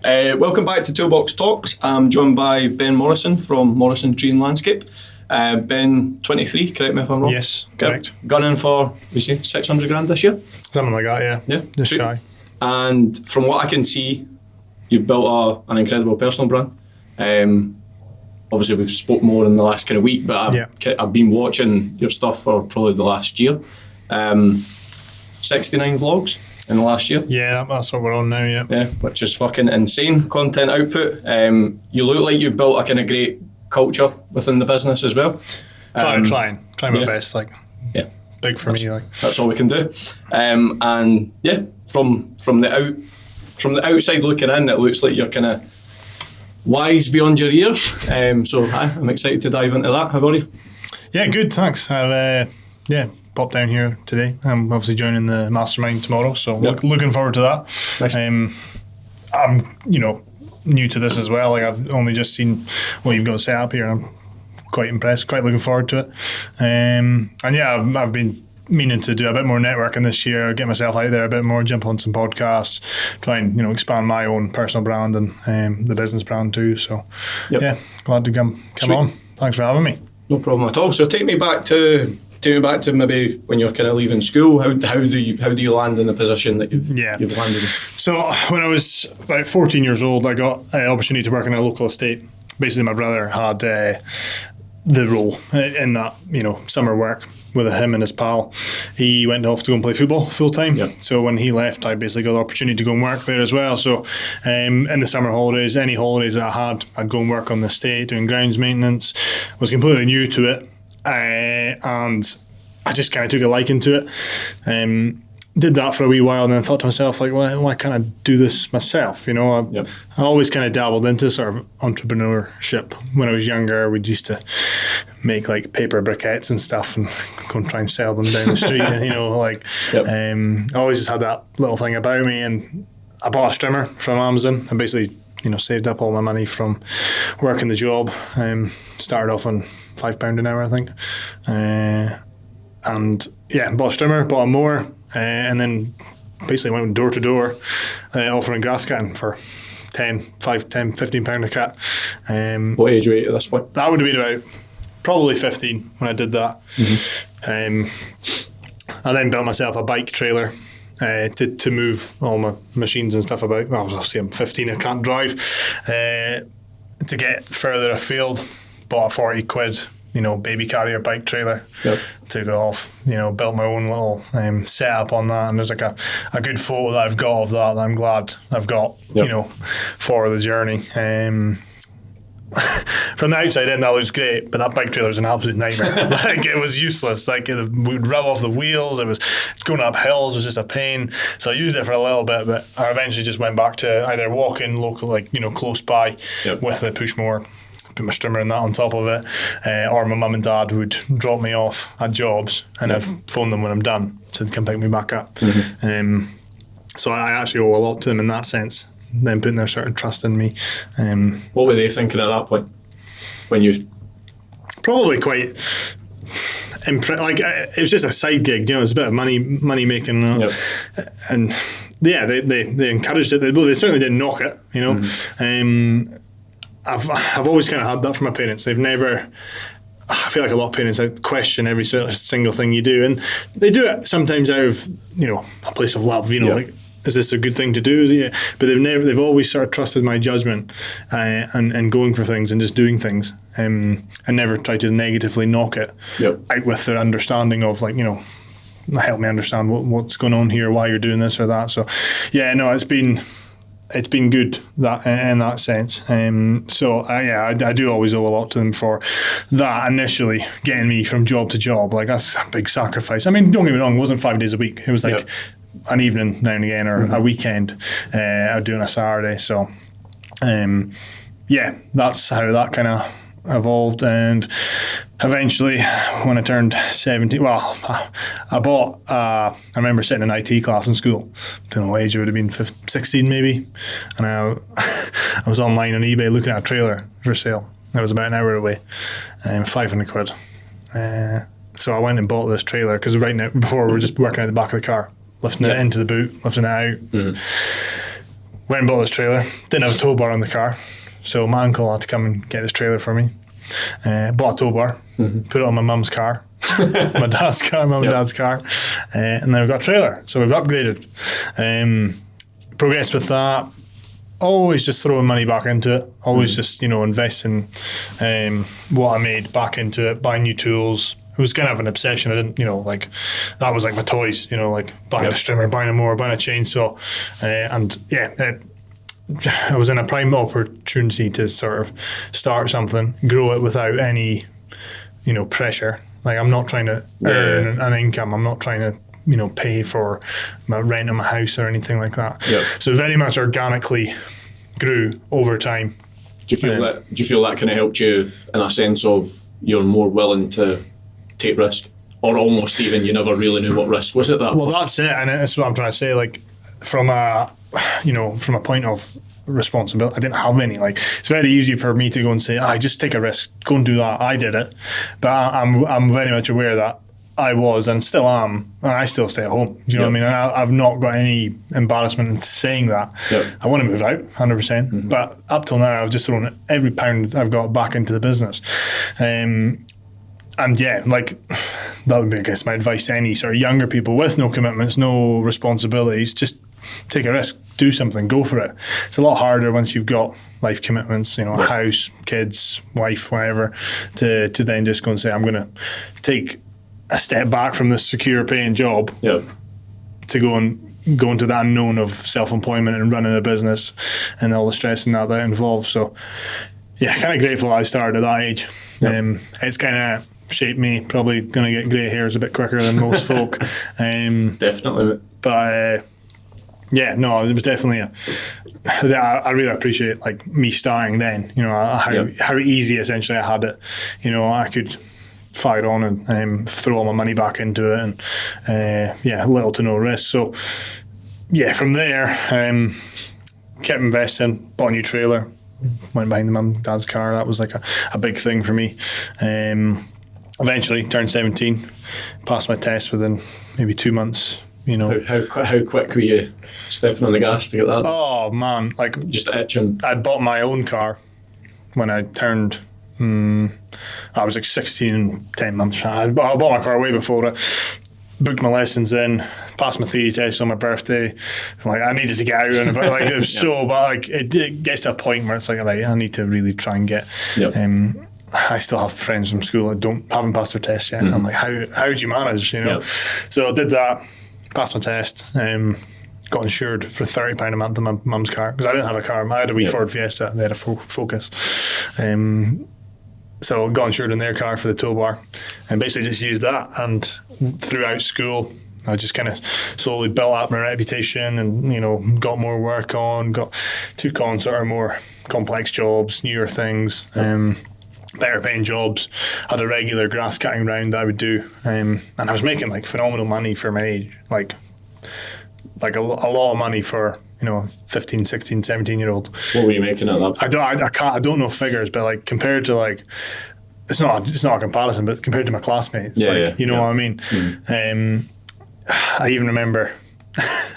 Welcome back to Toolbox Talks. I'm joined by Ben Morrison from Morrison Tree Landscape. Ben, 23, correct me if I'm wrong? Yes, correct. Gunning for, we say, 600 grand this year? Something like that, yeah. Yeah. Just shy. And from what I can see, you've built an incredible personal brand. Obviously, we've spoke more in the last kind of week, but I've been watching your stuff for probably the last year. 69 vlogs in the last year. Yeah, that's what we're on now, yeah. Yeah, which is fucking insane content output. You look like you've built a kind of great culture within the business as well. Trying my best, yeah, big for me, that's all we can do. And yeah, from the outside looking in, it looks like you're kind of wise beyond your years. So I'm excited to dive into that. How are you? Yeah, good, thanks. I've popped down here today. I'm obviously joining the mastermind tomorrow, so looking forward to that. Nice. I'm new to this as well. I've only just seen what you've got set up here, and I'm quite impressed, quite looking forward to it. And yeah, I've been meaning to do a bit more networking this year, get myself out there a bit more, jump on some podcasts, try and expand my own personal brand and the business brand too. So yeah, glad to come on. Thanks for having me. No problem at all. So take me back to maybe when you're kind of leaving school. How do you land in the position that you've landed in? So when I was about 14 years old, I got an opportunity to work in a local estate. Basically, my brother had the role in that summer work with him and his pal. He went off to go and play football full time. Yep. So when he left, I basically got the opportunity to go and work there as well. So in the summer holidays, any holidays that I had, I'd go and work on the estate doing grounds maintenance. I was completely new to it. And I just kind of took a liking to it. Did that for a wee while and then thought to myself, why can't I do this myself? I always kind of dabbled into sort of entrepreneurship. When I was younger, we used to make paper briquettes and stuff and go and try and sell them down the street. I always just had that little thing about me, and I bought a strimmer from Amazon. I basically saved up all my money from working the job. Started off on £5 an hour, I think. And bought a strimmer, bought a mower, and then basically went door to door offering grass cutting for £15 a cut. What age were you at this point? That would have been about probably 15 when I did that. Mm-hmm. I then built myself a bike trailer to move all my machines and stuff about. Well, obviously I'm 15, I can't drive. To get further afield, bought a 40 quid baby carrier bike trailer. Yep. Took it off, built my own little setup on that, and there's a good photo that I've got of that I'm glad I've got, for the journey. From the outside in, that looks great, but that bike trailer was an absolute nightmare. It was useless. It would rub off the wheels. It was going up hills. It was just a pain. So I used it for a little bit, but I eventually just went back to either walking local, close by with the push mower, put my strimmer and that on top of it, or my mum and dad would drop me off at jobs, and I'd phone them when I'm done so they'd come pick me back up. Mm-hmm. So I actually owe a lot to them in that sense. Them putting their sort of trust in me. What were they thinking at that point? When you probably quite it was just a side gig, it was a bit of money making, and they encouraged it. They certainly didn't knock it, Mm-hmm. I've always kind of had that from my parents. They've never. I feel like a lot of parents question every single thing you do, and they do it sometimes out of a place of love, is this a good thing to do? Yeah. But they've always sort of trusted my judgment and going for things and just doing things, and never tried to negatively knock it out with their understanding of help me understand what's going on here, why you're doing this or that. So it's been good that in that sense. I do always owe a lot to them for that initially getting me from job to job. That's a big sacrifice. I mean, don't get me wrong, it wasn't 5 days a week. It was an evening now and again, or a weekend. I would do on a Saturday. So, that's how that kind of evolved. And eventually, when I turned 17, I remember sitting in IT class in school. Don't know what age it would have been, 16 maybe. And I was online on eBay looking at a trailer for sale. It was about an hour away, 500 quid. So I went and bought this trailer because right now, before we were just working out the back of the car, lifting it into the boot, lifting it out. Mm-hmm. went and bought this trailer. Didn't have a tow bar on the car, so my uncle had to come and get this trailer for me. Bought a tow bar, put it on my mum's car, my dad's car, mum and dad's car, and then we've got a trailer. So we've upgraded. Progressed with that. Always just throwing money back into it. Always just, investing what I made back into it, buying new tools. It was kind of an obsession. I didn't, that was like my toys, buying a strimmer, buying a mower, buying a chainsaw. I was in a prime opportunity to sort of start something, grow it without any, pressure. Like, I'm not trying to earn an income. I'm not trying to, pay for my rent of my house or anything like that. Yep. So very much organically grew over time. Do you feel that kind of helped you in a sense of you're more willing to take risk, or almost even you never really knew what risk was? It that? Well, that's it, and that's what I'm trying to say. Like, from a point of responsibility, I didn't have any. Like, it's very easy for me to go and say, I just take a risk, go and do that. I did it, but I'm very much aware that I was and still am, and I still stay at home. Do you know what I mean? And I've not got any embarrassment in saying that. Yep. I want to move out, 100%. But up till now, I've just thrown every pound I've got back into the business. That would be, I guess, my advice to any sort of younger people with no commitments, no responsibilities. Just take a risk, do something, go for it. It's a lot harder once you've got life commitments, a house, kids, wife, whatever, to then just go and say, I'm going to take a step back from this secure paying job to go into the unknown of self-employment and running a business and all the stress and that involves. So kind of grateful I started at that age. It's kind of shaped me. Probably going to get grey hairs a bit quicker than most folk. Definitely. But it was definitely I really appreciate like me starting then. How easy essentially I had it. I could fire on and throw all my money back into it, and little to no risk. So from there, kept investing, bought a new trailer, went behind the mum and dad's car. That was like a big thing for me. Eventually turned 17, passed my test within maybe 2 months. How quick were you stepping on the gas to get that? Oh man, like just itching. I'd bought my own car when I turned. I was like 16 and 10 months. I bought my car way before it. Booked my lessons in, passed my theory test on my birthday. Like, I needed to get out, and like it was but like it gets to a point where it's like, right, I need to really try and get. I still have friends from school that haven't passed their test yet. I'm like, how do you manage? So I did that, passed my test. Got insured for £30 a month on my mum's car because I didn't have a car. I had a wee Ford Fiesta. They had a Focus. So got insured in their car for the tow bar, and basically just used that. And throughout school, I just kind of slowly built up my reputation, and got more work on. Took on sort of more complex jobs, newer things, better paying jobs. Had a regular grass cutting round that I would do, and I was making like phenomenal money for my age, like a lot of money for 15, 16, 17-year-old. What were you making at that? I don't know figures, but like compared to like, it's not a comparison, but compared to my classmates, what I mean. I even remember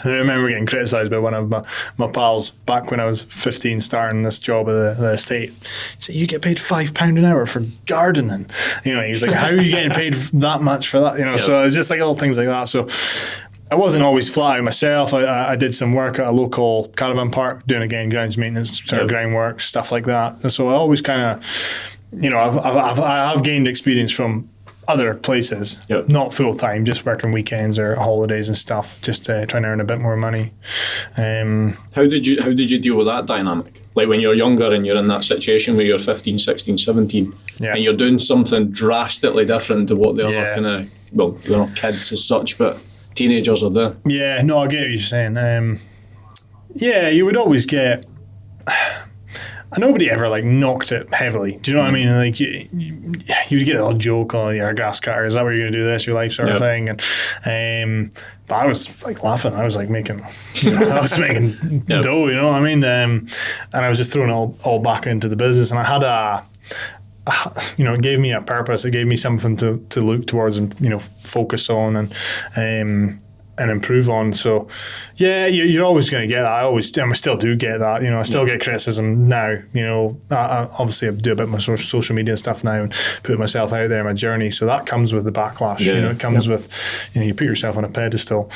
getting criticised by one of my pals back when I was 15, starting this job at the estate. He said, "You get paid £5 an hour for gardening." He was like, "How are you getting paid that much for that?" So it's just like all things like that. So I wasn't always flat out myself. I did some work at a local caravan park, doing again grounds maintenance, groundwork, stuff like that. So I always kind of, I've gained experience from other places, not full time, just working weekends or holidays and stuff, just trying to earn a bit more money. How did you deal with that dynamic? Like when you're younger and you're in that situation where you're 15, 16, 17, and you're doing something drastically different to what the other kind of, well, they're not kids as such, but teenagers are doing. Yeah, no, I get what you're saying. You would always get. Nobody ever like knocked it heavily. Do you know what I mean? Like you'd get the odd joke, "Oh, you're a grass cutter. Is that what you're going to do the rest of your life?" sort of thing. And but I was like laughing. I was like making, I was making dough. You know what I mean? And I was just throwing it all back into the business. And I had it gave me a purpose. It gave me something to look towards and focus on. And and improve on. So, yeah, you're always going to get that. I still do get that. I still get criticism now. Obviously I do a bit more social media stuff now and put myself out there in my journey. So that comes with the backlash. It comes with, you put yourself on a pedestal.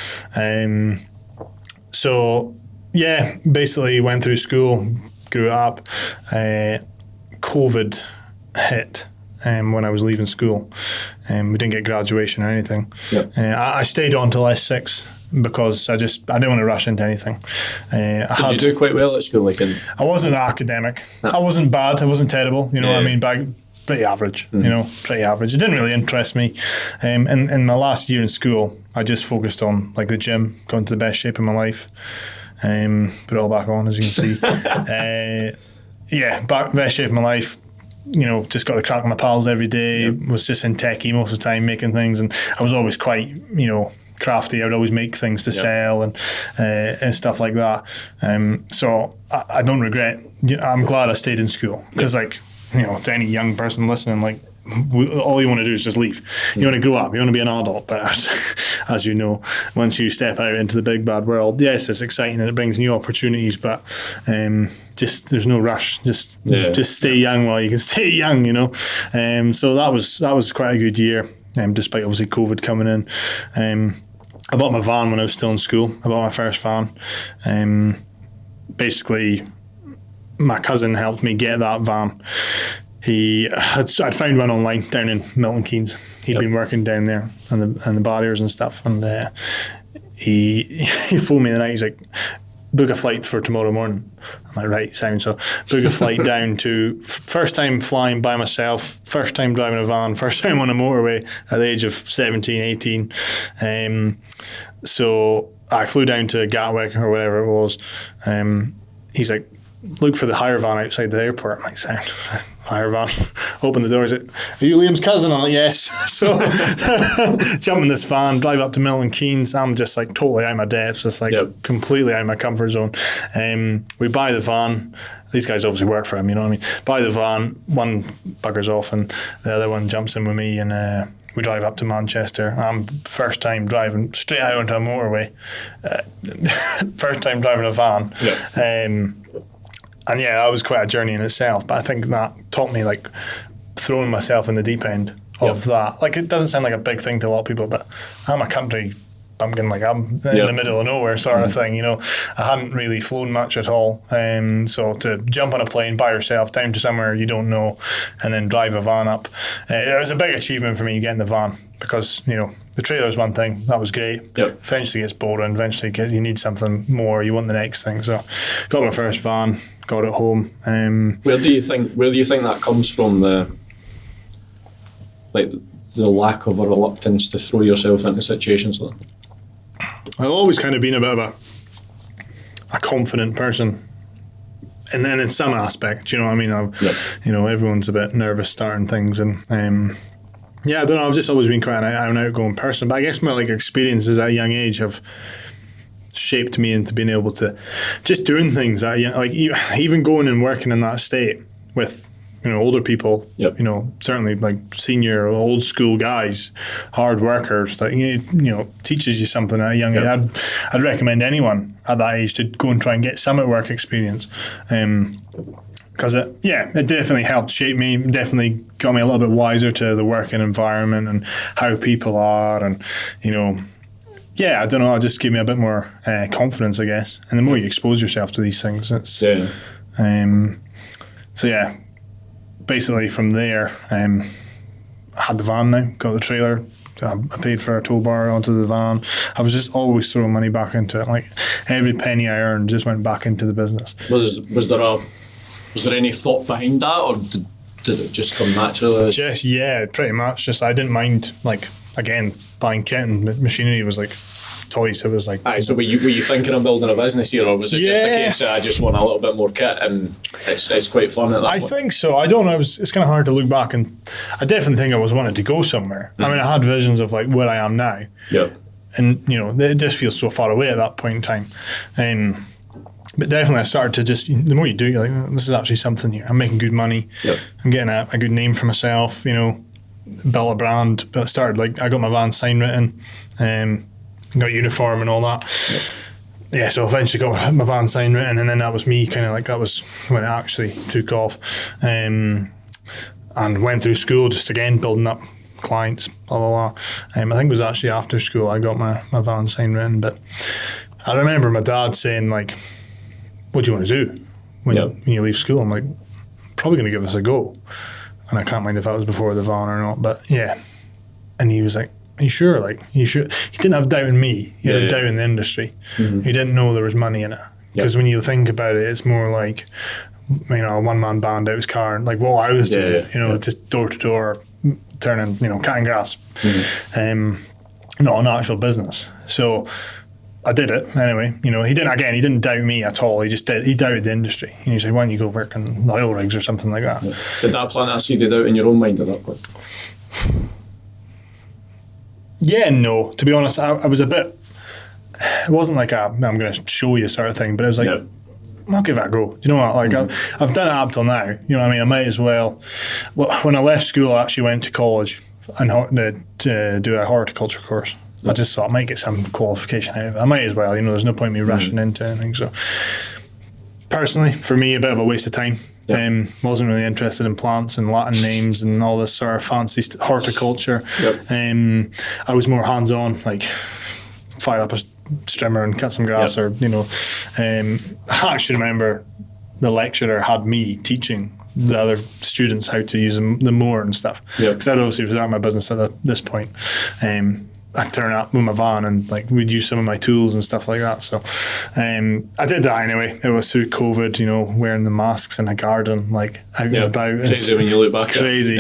So, yeah, basically went through school, grew up. COVID hit. When I was leaving school, we didn't get graduation or anything. I stayed on till S6 because I didn't want to rush into anything. Did you do quite well at school? I wasn't academic. No. I wasn't bad. I wasn't terrible. You know what I mean? But pretty average. Pretty average. It didn't really interest me. In my last year in school, I just focused on the gym, got into the best shape of my life. Put it all back on, as you can see. Best shape of my life. Just got the crack on my pals every day, was just in techie most of the time making things, and I was always quite, crafty. I would always make things to sell and stuff like that. So I don't regret. I'm glad I stayed in school because, to any young person listening, all you want to do is just leave. You want to grow up. You want to be an adult. But as you know, once you step out into the big bad world, yes, it's exciting and it brings new opportunities. But there's no rush. Just stay young while you can stay young. So that was quite a good year. Despite obviously COVID coming in. I bought my van when I was still in school. I bought my first van. Basically, my cousin helped me get that van. I'd found one online down in Milton Keynes. He'd been working down there and the barriers and stuff, and he phoned me the night. He's like, book a flight for tomorrow morning. I'm like, right, Simon. So book a flight down to, first time flying by myself, first time driving a van, first time on a motorway at the age of 17, 18. So I flew down to Gatwick or whatever it was. He's like, look for the hire van outside the airport. I'm like, sound, hire van. Open the door. He's like, are you Liam's cousin? I'm like, yes. So jump in this van, drive up to Milton Keynes. I'm just totally out of my depth, just completely out of my comfort zone. We buy the van. These guys obviously work for him, you know what I mean? Buy the van, one buggers off and the other one jumps in with me, and we drive up to Manchester. I'm first time driving straight out onto a motorway. First time driving a van. And that was quite a journey in itself. But I think that taught me throwing myself in the deep end of that. It doesn't sound like a big thing to a lot of people, but I'm a country bumpkin, I'm in the middle of nowhere sort of thing. I hadn't really flown much at all. So to jump on a plane by yourself down to somewhere you don't know and then drive a van up, it was a big achievement for me getting the van because, the trailer's one thing, that was great. Eventually it's boring, eventually you need something more, you want the next thing. So got my first van, got it home. Where do you think that comes from, the lack of a reluctance to throw yourself into situations like that? I've always kind of been a bit of a confident person. And then in some aspect, you know what I mean? Everyone's a bit nervous starting things. And I don't know, I've just always been quite an outgoing person. But I guess my experiences at a young age have shaped me into being able to just doing things at even going and working in that state with older people, certainly senior old school guys, hard workers, teaches you something at a young age. I'd recommend anyone at that age to go and try and get some work experience, because it definitely helped shape me, definitely got me a little bit wiser to the working environment and how people are, and I don't know, it just gave me a bit more confidence, I guess. And the more you expose yourself to these things, it's basically from there, I had the van now, got the trailer, I paid for a tow bar onto the van. I was just always throwing money back into it. Every penny I earned just went back into the business. Was there any thought behind that, or did it just come naturally? Pretty much. Just I didn't mind, again, buying kit and machinery was toys. It was so were you thinking of building a business here, or was it just a case of I just want a little bit more kit and it's quite fun at that point? I think so. I don't know. It's kind of hard to look back, and I definitely think I was wanting to go somewhere. I mean, I had visions of where I am now. And it just feels so far away at that point in time. But definitely I started to just, the more you do, you're this is actually something here. I'm making good money. I'm getting a good name for myself, built a brand, but I started I got my van sign written, got uniform and all that. Yeah, so eventually got my van sign written, and then that was me kind of like, that was when it actually took off. And went through school, just again building up clients, blah blah blah. I think it was actually after school I got my van sign written. But I remember my dad saying like, what do you want to do when you leave school? I'm like, probably going to give us a go. And I can't mind if that was before the van or not, but yeah. And he was like, are you sure? Like, you sure? He didn't have doubt in me. He had a doubt in the industry. Mm-hmm. He didn't know there was money in it. Because when you think about it, it's more like, you know, a one-man band out his car, and like what I was doing, you know, just door to door, turning, you know, cutting grass. Mm-hmm. Not an actual business. So I did it anyway. You know, he didn't doubt me at all. He doubted the industry. And he said, why don't you go work in oil rigs or something like that? Yeah. Did that plant a seed out in your own mind at that point? Yeah and no. To be honest, I was a bit, it wasn't like I'm going to show you sort of thing, but it was like, I'll give it a go. Do you know what? Like, I've done it up till now. You know what I mean? I might as well. When I left school, I actually went to college and to do a horticulture course. I just thought I might get some qualification out of it. I might as well. You know, there's no point in me rushing into anything. So, personally, for me, a bit of a waste of time. Wasn't really interested in plants and Latin names and all this sort of fancy horticulture. I was more hands-on, like fire up a strimmer and cut some grass, or you know. I actually remember the lecturer had me teaching the other students how to use the mower and stuff, because that obviously was out of my business at this point. I'd turn up with my van and like we'd use some of my tools and stuff like that. So I did that anyway. It was through COVID, you know, wearing the masks in a garden, like out and about. Crazy when you look back. Crazy.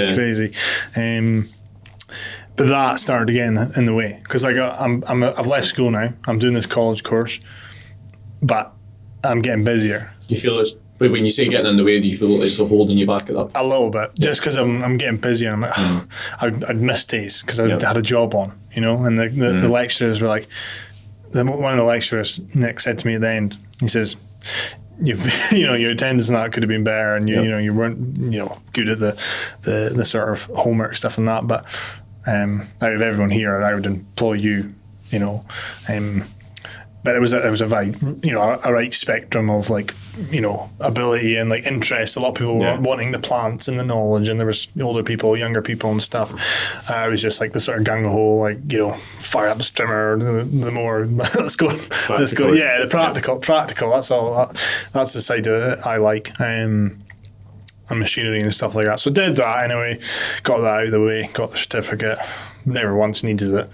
But that started to get in the way, because like I've left school now. I'm doing this college course, but I'm getting busier. You feel it's, but when you say getting in the way, do you feel it's holding you back at that? A little bit, just because I'm getting busier. I'm like, I'd miss days because I had a job on, you know. And the lecturers were like, one of the lecturers, Nick, said to me at the end, he says, you know, your attendance and that could have been better, and you know, you weren't, you know, good at the sort of homework stuff and that. But out of everyone here, I would employ you, you know. But it was a very, you know, a right spectrum of like, you know, ability and like interest. A lot of people were wanting the plants and the knowledge, and there was older people, younger people and stuff. I was just like the sort of gung ho, like, you know, fire up the strimmer, the more let's go. Yeah, the practical. That's all. That's the side of it I like. And machinery and stuff like that. So did that anyway. Got that out of the way. Got the certificate. Never once needed it.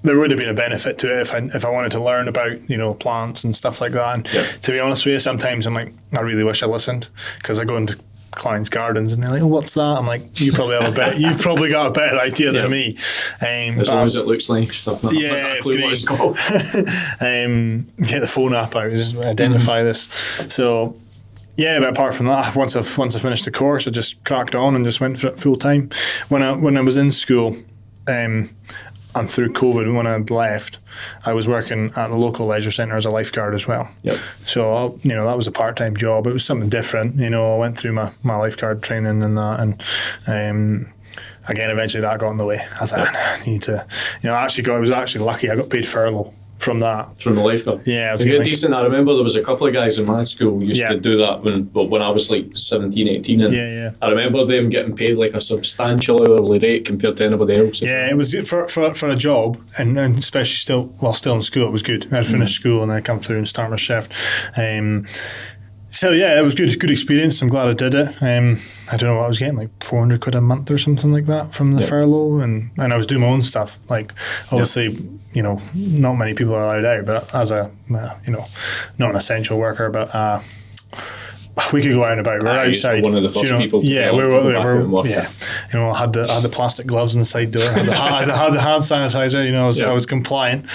There would have been a benefit to it if I wanted to learn about, you know, plants and stuff like that. And to be honest with you, sometimes I'm like, I really wish I listened, because I go into clients' gardens and they're like, oh, what's that? I'm like, you've probably got a better idea than me. As long as it looks like stuff. It's great. What it's called. Get the phone app out, just identify this. So. Yeah, but apart from that, once I finished the course, I just cracked on and just went for it full time. When I was in school, and through COVID, when I'd left, I was working at the local leisure centre as a lifeguard as well. So, you know, that was a part-time job. It was something different. You know, I went through my lifeguard training and that, and again, eventually that got in the way. I was like, I need to, you know, I was actually lucky. I got paid furlough from that. From the lifeguard? Yeah. It was decent. I remember there was a couple of guys in my school who used to do that when I was like 17, 18. And I remember them getting paid like a substantial hourly rate compared to anybody else. Yeah, it was for a job, and especially still in school, it was good. I'd finished school and then come through and start my shift. So yeah, it was good experience. I'm glad I did it. I don't know what I was getting, like 400 quid a month or something like that from the furlough, and I was doing my own stuff. Like obviously, you know, not many people are allowed out, but as a you know, not an essential worker, but we could go out and about. We're outside. One of the first people. Yeah, we're yeah. You know, I had the plastic gloves on the side door. I had the hand sanitizer. You know, I was compliant.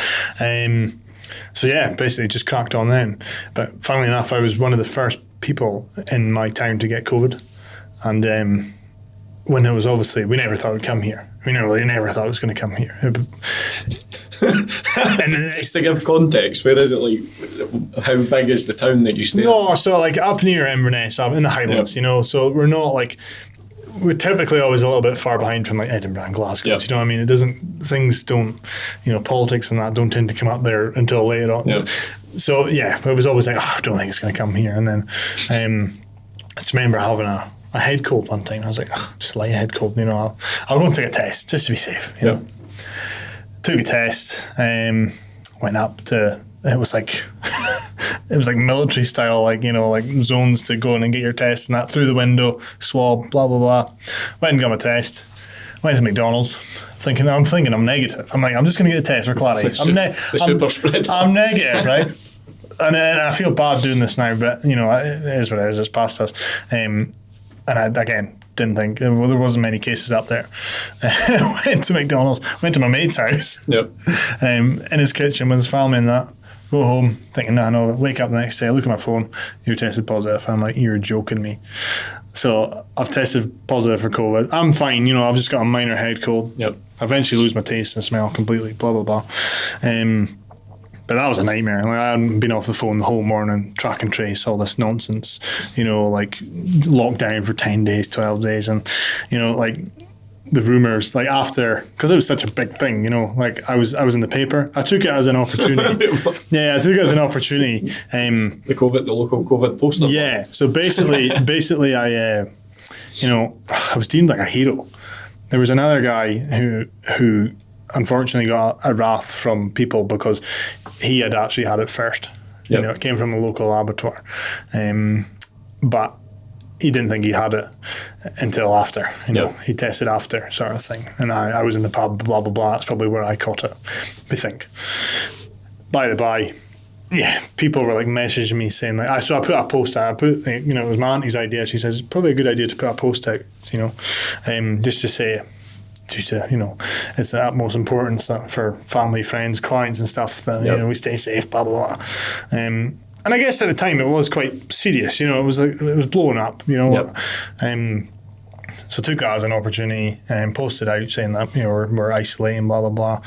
So yeah, basically just cracked on then. But funnily enough, I was one of the first people in my town to get COVID. And when it was obviously, we never thought it would come here. We never thought it was going to come here. And just to give context, where is it, like, how big is the town that you stay in? No, so like up near Inverness, up in the Highlands, you know, so we're not like, we're typically always a little bit far behind from like Edinburgh and Glasgow. Yep. Do you know what I mean? Politics and that don't tend to come up there until later on. Yep. So yeah, it was always like, I don't think it's going to come here. And then I just remember having a head cold one time. I was like, just like a head cold, I'll go and take a test just to be safe. You know? Took a test, went up to, it was like military style, like zones to go in and get your test and that, through the window, swab, blah, blah, blah. Went and got my test. Went to McDonald's, thinking I'm negative. I'm like, I'm just going to get a test for clarity. Super spread. I'm negative, right? And I feel bad doing this now, but it is what it is. It's past us. And I, again, didn't think, there wasn't many cases up there. Went to McDonald's, went to my mate's house, in his kitchen with his family and that. Go home thinking, no, wake up the next day, look at my phone, you're tested positive. I'm like, you're joking me. So I've tested positive for COVID. I'm fine, I've just got a minor head cold. I eventually lose my taste and smell completely, blah, blah, blah. But that was a nightmare. Like, I hadn't been off the phone the whole morning, track and trace, all this nonsense, like lockdown for 10 days, 12 days. And, the rumours, like after, because it was such a big thing, like I was in the paper. I took it as an opportunity. I took it as an opportunity. The local COVID poster. Yeah. So basically, I was deemed like a hero. There was another guy who unfortunately got a wrath from people because he had actually had it first. It came from a local abattoir, but he didn't think he had it until after. He tested after, sort of thing. And I was in the pub, blah blah blah. That's probably where I caught it, I think. By the by, people were like messaging me saying like, so I put a post out. It was my auntie's idea. She says it's probably a good idea to put a post out, just to say, it's the utmost importance that for family, friends, clients and stuff that we stay safe, blah blah blah. And I guess at the time it was quite serious. It was blowing up. So took that as an opportunity and posted out saying that we're isolating, blah blah blah.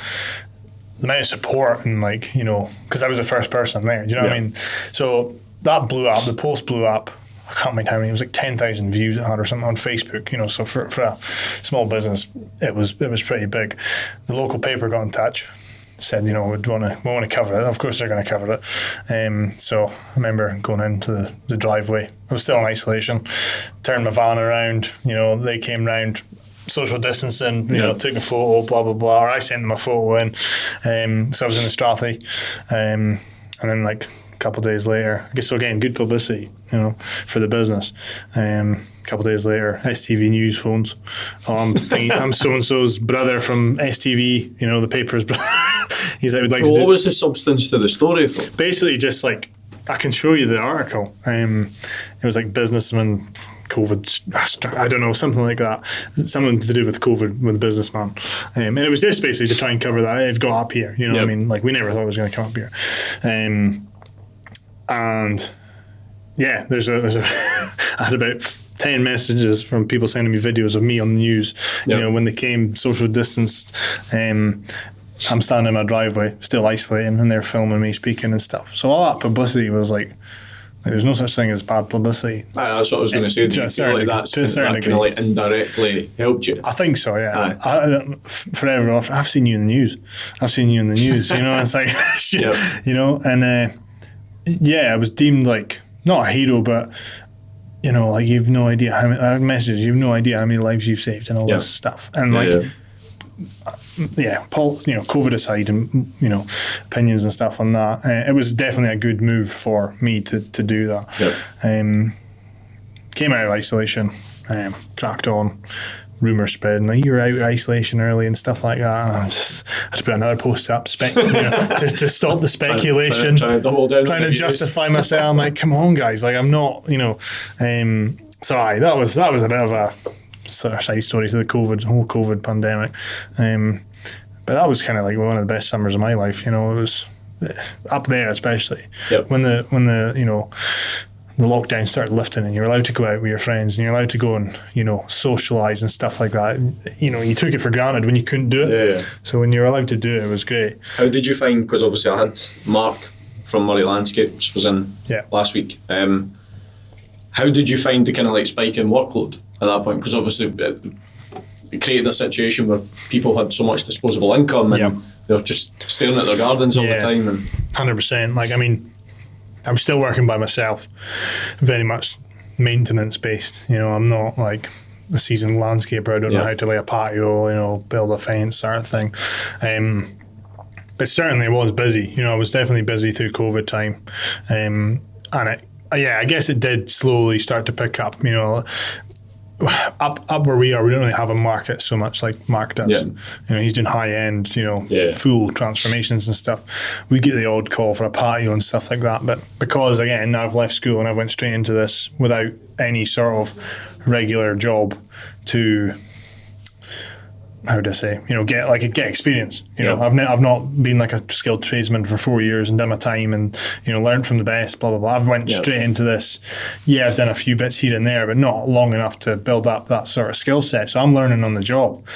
The amount of support and because I was the first person there. Do you know what I mean? So that blew up. The post blew up. I can't remember how many. It was like 10,000 views it had or something on Facebook. So for a small business, it was pretty big. The local paper got in touch, said we want to cover it. Of course they're going to cover it. So I remember going into the driveway. I was still in isolation. Turned my van around. They came round, social distancing. Took a photo. Blah blah blah. Or I sent them a photo in. So I was in the Strathy, and then a couple of days later, I guess, so again, good publicity, for the business. A couple of days later, STV News phones. I'm so-and-so's brother from STV, the paper's brother. He's like, we'd like to do. What was the substance to the story, though? Basically, just I can show you the article. It was like businessman, COVID, I don't know, something like that. Something to do with COVID with a businessman. And it was just basically to try and cover that. It's got up here, what I mean? We never thought it was going to come up here. And yeah, there's a I had about 10 messages from people sending me videos of me on the news. When they came social distanced, I'm standing in my driveway still isolating and they're filming me speaking and stuff. So all that publicity was there's no such thing as bad publicity. That's what I was going to say. Do you feel like that kind of indirectly helped you? I think so, yeah. Forever after, I've seen you in the news. It's like shit, and I was deemed not a hero, but you've no idea how many messages, you've no idea how many lives you've saved and all this stuff. And COVID aside, and opinions and stuff on that, it was definitely a good move for me to do that. Came out of isolation, cracked on. Rumours spreading you're out of isolation early and stuff like that, and I had to put another post up to stop the speculation, trying to justify myself. I'm like, come on guys, I'm not, that was a bit of a sort of side story to the whole COVID pandemic, but that was kind of one of the best summers of my life. It was up there, especially when the the lockdown started lifting and you're allowed to go out with your friends and you're allowed to go and, socialise and stuff like that. You took it for granted when you couldn't do it. Yeah. So when you're allowed to do it, it was great. How did you find, because obviously I had Mark from Murray Landscapes was in last week. How How did you find the kind of like spike in workload at that point? Because obviously it created a situation where people had so much disposable income and they were just staring at their gardens all the time. And 100%. Like, I mean, I'm still working by myself, very much maintenance based. You know, I'm not like a seasoned landscaper. I don't know how to lay a patio, you know, build a fence sort of thing. But certainly I was busy. You know, I was definitely busy through COVID time. And I guess it did slowly start to pick up, you know. Up where we are, we don't really have a market so much like Mark does. You know, he's doing high end, you know, full transformations and stuff. We get the odd call for a patio and stuff like that. But because, again, I've left school and I went straight into this without any sort of regular job to, how would I say, you know, get experience. You know, I've not been like a skilled tradesman for 4 years and done my time and, you know, learned from the best, blah, blah, blah. I've went straight into this. Yeah, I've done a few bits here and there, but not long enough to build up that sort of skill set. So I'm learning on the job.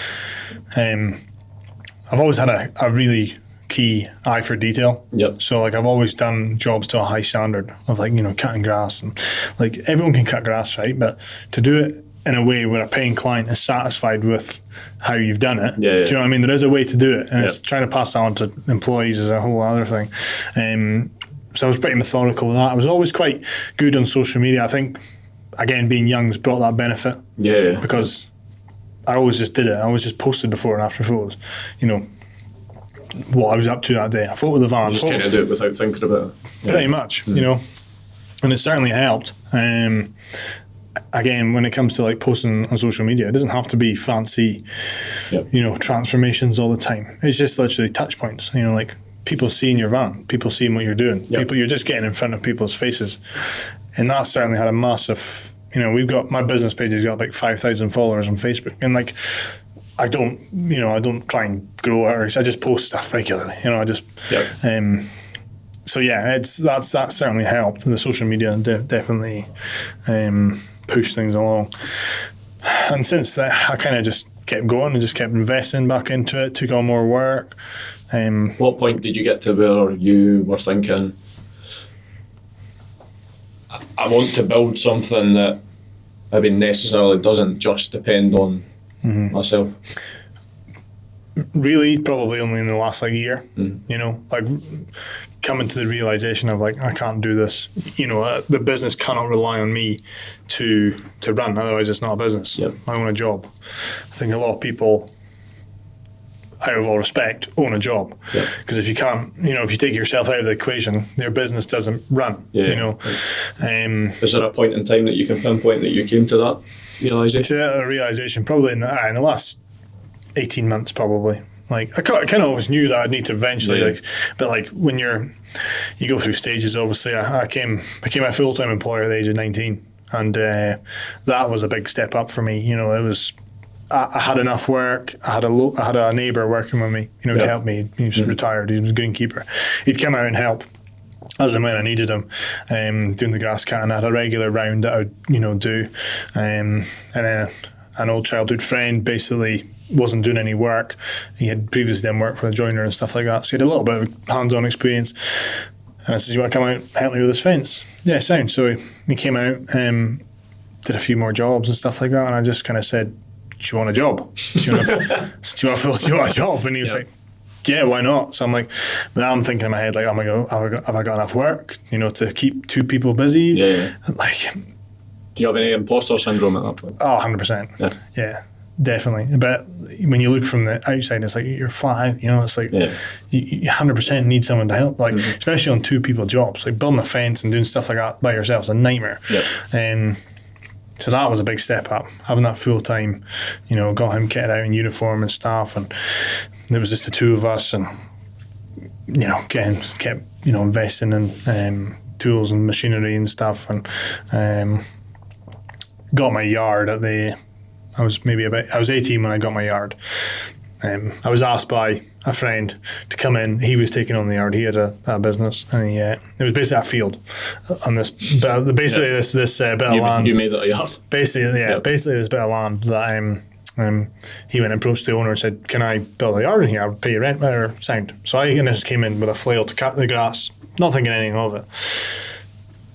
I've always had a really key eye for detail. So like I've always done jobs to a high standard of like, you know, cutting grass and like everyone can cut grass, right? But to do it in a way where a paying client is satisfied with how you've done it. Do you know what I mean? There is a way to do it, and it's trying to pass that on to employees is a whole other thing. So I was pretty methodical with that. I was always quite good on social media. I think, again, being young's brought that benefit. Because I always just did it. I always just posted before and after photos. You know, what I was up to that day. I fought with the van. You just kind of do it without thinking about it. Pretty much, you know. And it certainly helped. Again, when it comes to like posting on social media, it doesn't have to be fancy, you know, transformations all the time. It's just literally touch points, you know, like people seeing your van, people seeing what you're doing, people, you're just getting in front of people's faces. And that certainly had a massive, you know, my business page has got like 5,000 followers on Facebook. And like, I don't try and grow it, I just post stuff regularly, you know, I just, so yeah, that certainly helped. The social media definitely pushed things along. And since that, I kind of just kept going and just kept investing back into it, took on more work. What point did you get to where you were thinking, I want to build something that maybe necessarily doesn't just depend on myself? Really, probably only in the last like year, you know, like coming to the realization of like, I can't do this, you know, the business cannot rely on me to run, otherwise it's not a business. I own a job. I think a lot of people, out of all respect, own a job, because if you can't, you know, if you take yourself out of the equation, your business doesn't run, you know. Is there a point in time that you can pinpoint that you came to that realization? To that realization, probably in the last 18 months, probably. Like I kind of always knew that I'd need to eventually, like, but like when you go through stages. Obviously, I became a full-time employer at the age of 19, and that was a big step up for me. You know, it was. I had enough work. I had a neighbour working with me. You know, to help me. He was retired. He was a greenkeeper. He'd come out and help as and when I needed him, doing the grass cutting. I had a regular round that I would, you know, do, and then an old childhood friend basically wasn't doing any work. He had previously done work for a joiner and stuff like that, so he had a little bit of hands-on experience. And I said, "You want to come out and help me with this fence?" Yeah, sound. So he came out, did a few more jobs and stuff like that, and I just kind of said, "Do you want a job? Do you want a job?" And he was like, "Yeah, why not?" So I'm like, now I'm thinking in my head like, "Oh my God, have I got enough work, you know, to keep two people busy?" Like, do you have any imposter syndrome at that point? Oh, 100%. Yeah, definitely. But when you look from the outside, it's like you're flat out, you know, it's like you 100% need someone to help, like especially on two people jobs, like building a fence and doing stuff like that by yourself is a nightmare. And so that was a big step up, having that full time, you know, got him kitted out in uniform and stuff, and there was just the two of us, and you know, kept you know, investing in tools and machinery and stuff, and got my yard I was 18 when I got my yard. I was asked by a friend to come in. He was taking on the yard. He had a business, and it was basically a field on this. Basically, this bit of land. You made that a yard. Basically, basically this bit of land that he went and approached the owner and said, "Can I build a yard in here? I'll pay you rent or sound." So I just came in with a flail to cut the grass, not thinking anything of it.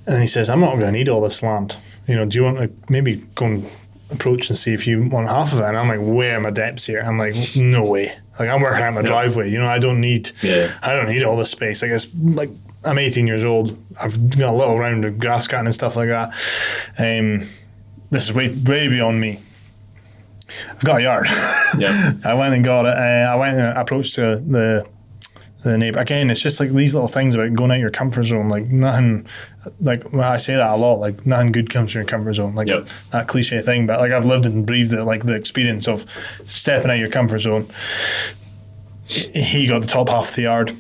And then he says, "I'm not going to need all this land." do you want to maybe go and approach and see if you want half of it? And I'm like, where are my depths here? I'm like, no way. Like, I'm working out my driveway. I don't need all this space. Like, it's like, I'm 18 years old. I've got a little round of grass cutting and stuff like that. This is way beyond me. I've got a yard. I went and got it. I went and approached the neighbour. Again, it's just like these little things about going out your comfort zone. Like, nothing, like, well, I say that a lot, like, nothing good comes from your comfort zone. Like, that cliche thing. But, like, I've lived and breathed it, like, the experience of stepping out your comfort zone. He got the top half of the yard.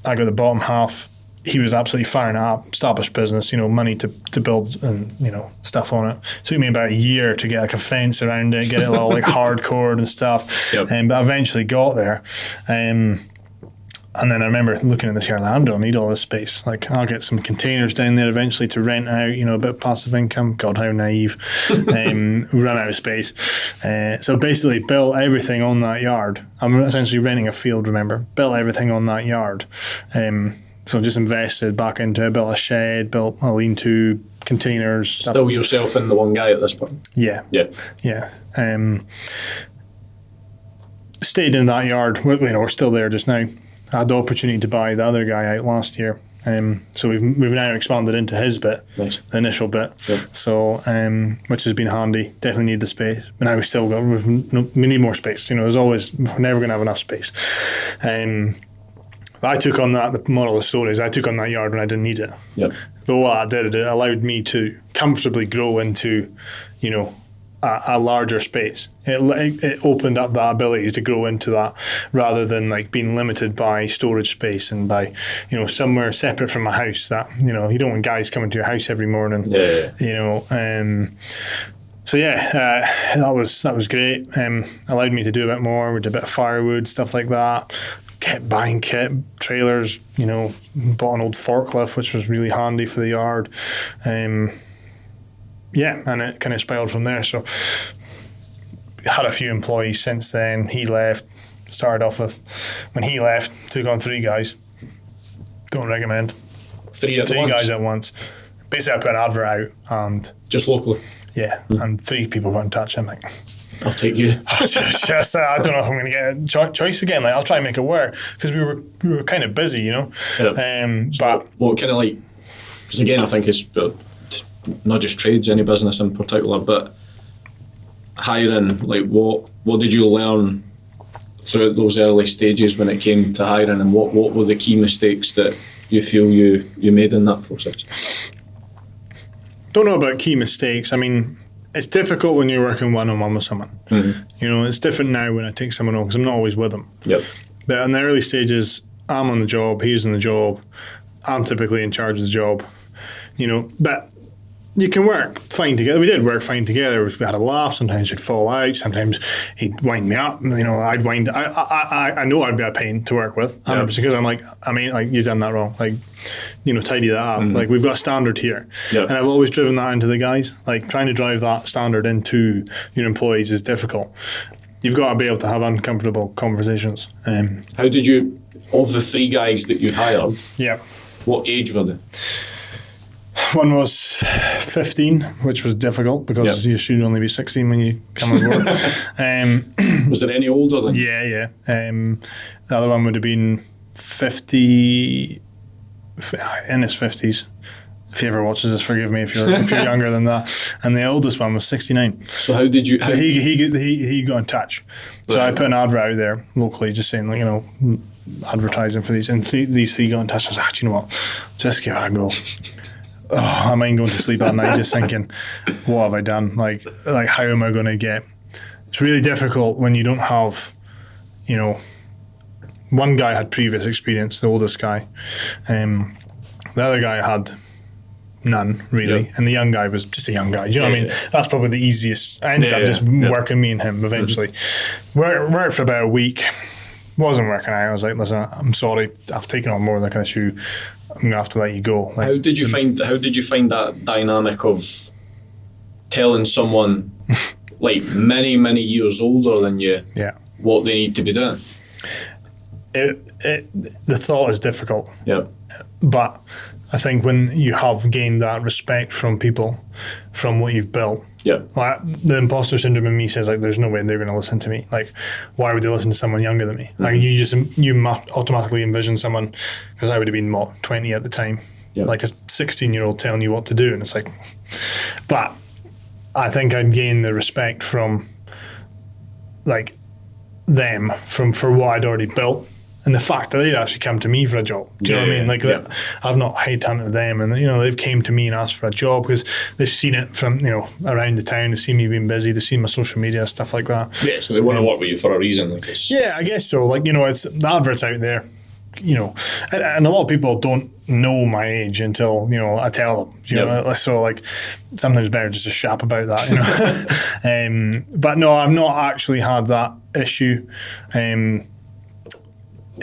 I got the bottom half. He was absolutely firing it up, established business, money to build and, stuff on it. Took me about a year to get like a fence around it, get it all like hardcore and stuff. But I eventually got there. And then I remember looking at this yard, like, I don't need all this space. Like, I'll get some containers down there eventually to rent out, a bit of passive income. God, how naive. Run out of space. So basically built everything on that yard. I'm essentially renting a field, remember. Built everything on that yard. So just invested back into it, built a shed, built a lean-to, containers. Stuff. Still yourself and the one guy at this point? Yeah. Stayed in that yard. We're still there just now. I had the opportunity to buy the other guy out last year. So we've now expanded into his bit, the initial bit. So, which has been handy. Definitely need the space. But now we need more space. There's always, we're never going to have enough space. I took on that, the moral of the story is I took on that yard when I didn't need it. But what I did, it allowed me to comfortably grow into, a larger space. It opened up that ability to grow into that rather than like being limited by storage space and by, somewhere separate from my house that, you don't want guys coming to your house every morning, So that was great. Allowed me to do a bit more. We did a bit of firewood, stuff like that. Kept buying kit, trailers, bought an old forklift, which was really handy for the yard. And it kind of spiraled from there. So had a few employees since then. He left. Started off with, when he left, took on 3 guys. Don't recommend. 3 guys at once. Basically, I put an advert out and... Just locally? Yeah, and 3 people got in touch. I'm like... I'll take you. I don't know if I'm going to get a choice again. Like, I'll try and make it work because we were kind of busy, But what kind of like? Because again, I think it's not just trades, any business in particular, but hiring. Like, what did you learn throughout those early stages when it came to hiring, and what were the key mistakes that you feel you made in that process? Don't know about key mistakes. I mean, it's difficult when you're working one-on-one with someone. It's different now when I take someone on because I'm not always with them. But in the early stages, I'm on the job, he's on the job, I'm typically in charge of the job. But you can work fine together. We did work fine together. We had a laugh. Sometimes we'd fall out. Sometimes he'd wind me up. I'd wind. I know I'd be a pain to work with, 100%, because I'm like, you've done that wrong. Like, tidy that up. Like, we've got a standard here, and I've always driven that into the guys. Like, trying to drive that standard into your employees is difficult. You've got to be able to have uncomfortable conversations. How did you, of the 3 guys that you hired? What age were they? One was 15, which was difficult because you should only be 16 when you come on board. Was there any older than? Yeah. The other one would have been 50, in his 50s. If he ever watches this, forgive me if you're younger than that. And the oldest one was 69. So how did you? So he got in touch. So I put an advert out there locally, just saying, advertising for these, and these 3 got in touch. I was like, do you know what? Just give it a go. I mind going to sleep at night just thinking, what have I done? Like how am I going to get? It's really difficult when you don't have, one guy had previous experience, the oldest guy. The other guy had none, really. And the young guy was just a young guy. Do you know what I mean? That's probably the easiest. I ended up just working me and him eventually. Worked for about a week. Wasn't working out. I was like, listen, I'm sorry. I've taken on more than I can chew. I'm gonna have to let you go. Like, how did you find that dynamic of telling someone like many years older than you what they need to be doing? The thought is difficult. But I think when you have gained that respect from people, from what you've built, like the imposter syndrome in me says, like, there's no way they're going to listen to me. Like, why would they listen to someone younger than me? Like, you automatically envision someone, because I would have been, 20 at the time, like a 16-year-old telling you what to do, and it's like, but I think I'd gain the respect from, like, them for what I'd already built. And the fact that they'd actually come to me for a job. Do you know what I mean? Like, I've not headhunted them, and, they've came to me and asked for a job because they've seen it from, around the town. They've seen me being busy. They've seen my social media, stuff like that. Yeah, so they want to work with you for a reason. Like, yeah, I guess so. Like, it's the adverts out there, and a lot of people don't know my age until, I tell them, you know, so, like, sometimes better just to shap about that, but no, I've not actually had that issue.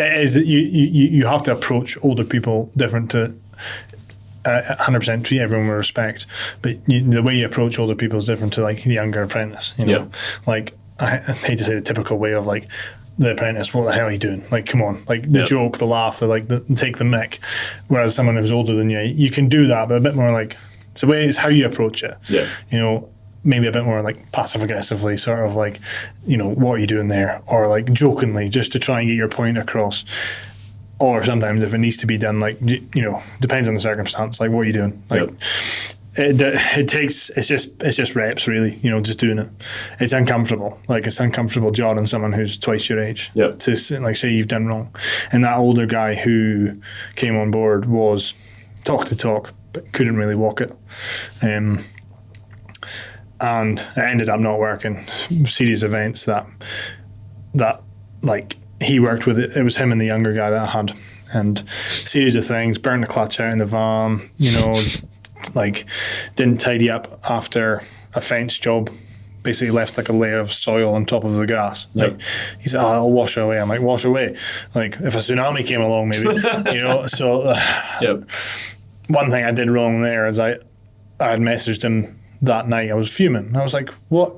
It is you have to approach older people different to 100% treat everyone with respect, but the way you approach older people is different to, like, the younger apprentice. Like, I hate to say the typical way of, like, the apprentice, what the hell are you doing? Like, come on, like, the joke, the laugh, the take the mick. Whereas someone who's older than you can do that, but a bit more like, it's how you approach it. Maybe a bit more, like, passive aggressively, sort of like, what are you doing there? Or, like, jokingly, just to try and get your point across. Or sometimes if it needs to be done, like, depends on the circumstance, like, what are you doing? Like, it's just reps, really, just doing it. It's uncomfortable. Like, it's uncomfortable judging someone who's twice your age to, like, say you've done wrong. And that older guy who came on board was talk to talk, but couldn't really walk it. And it ended up not working. Series of events that like, he worked with it was him and the younger guy that I had, and series of things, burned the clutch out in the van, like, didn't tidy up after a fence job, basically left, like, a layer of soil on top of the grass. Like, he said, I'll wash it away. I'm like, wash away? Like, if a tsunami came along, maybe, so one thing I did wrong there is I had messaged him that night. I was fuming. I was like, what,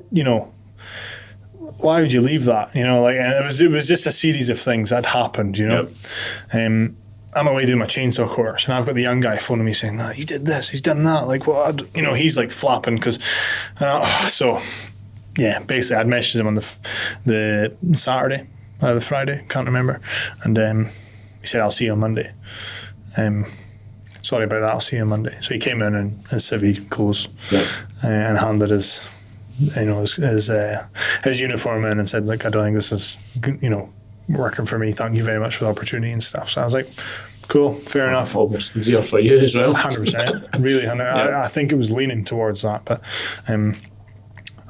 why would you leave that? Like, and it was just a series of things that happened, I'm away doing my chainsaw course, and I've got the young guy phoning me saying, he did this, he's done that, like, what, he's, like, flapping, because, basically I'd messaged him on the Saturday, or the Friday, can't remember, and he said, I'll see you on Monday. Sorry about that, I'll see you on Monday. So he came in civvy clothes and handed his uniform in and said, like, I don't think this is, working for me. Thank you very much for the opportunity and stuff. So I was like, cool, fair enough. Almost easier for you as well. 100%, really. I think it was leaning towards that, but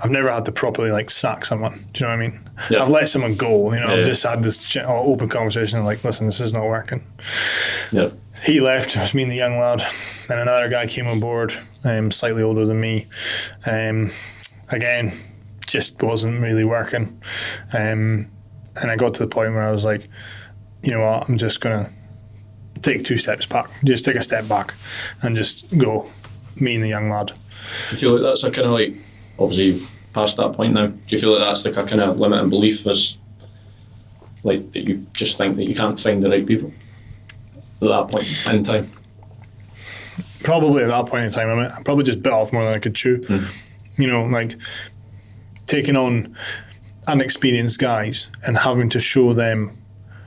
I've never had to properly, like, sack someone. Do you know what I mean? I've let someone go. I've just had this open conversation, like, listen, this is not working. He left. It was me and the young lad. Then another guy came on board, slightly older than me. Again, just wasn't really working. And I got to the point where I was like, you know what, I'm just going to take 2 steps back. Just take a step back and just go, me and the young lad. You feel like that's a kind of, like, obviously you've passed that point now. Do you feel like that's, like, a kind of limiting belief, as, like, that you just think that you can't find the right people at that point in time? Probably at that point in time, I probably just bit off more than I could chew. Like, taking on unexperienced guys and having to show them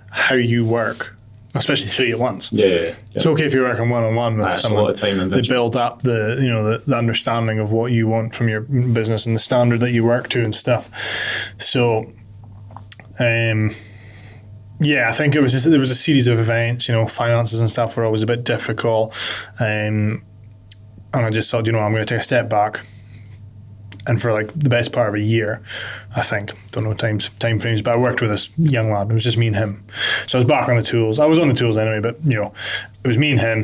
how you work, especially 3 at once. It's okay if you're working one-on-one with someone. A lot of time investment. They build up the understanding of what you want from your business and the standard that you work to and stuff. So, I think there was a series of events. Finances and stuff were always a bit difficult, and I just thought, I'm going to take a step back. And for, like, the best part of a year, I think, don't know time frames, but I worked with this young lad. It was just me and him. So I was back on the tools. I was on the tools anyway, but, it was me and him.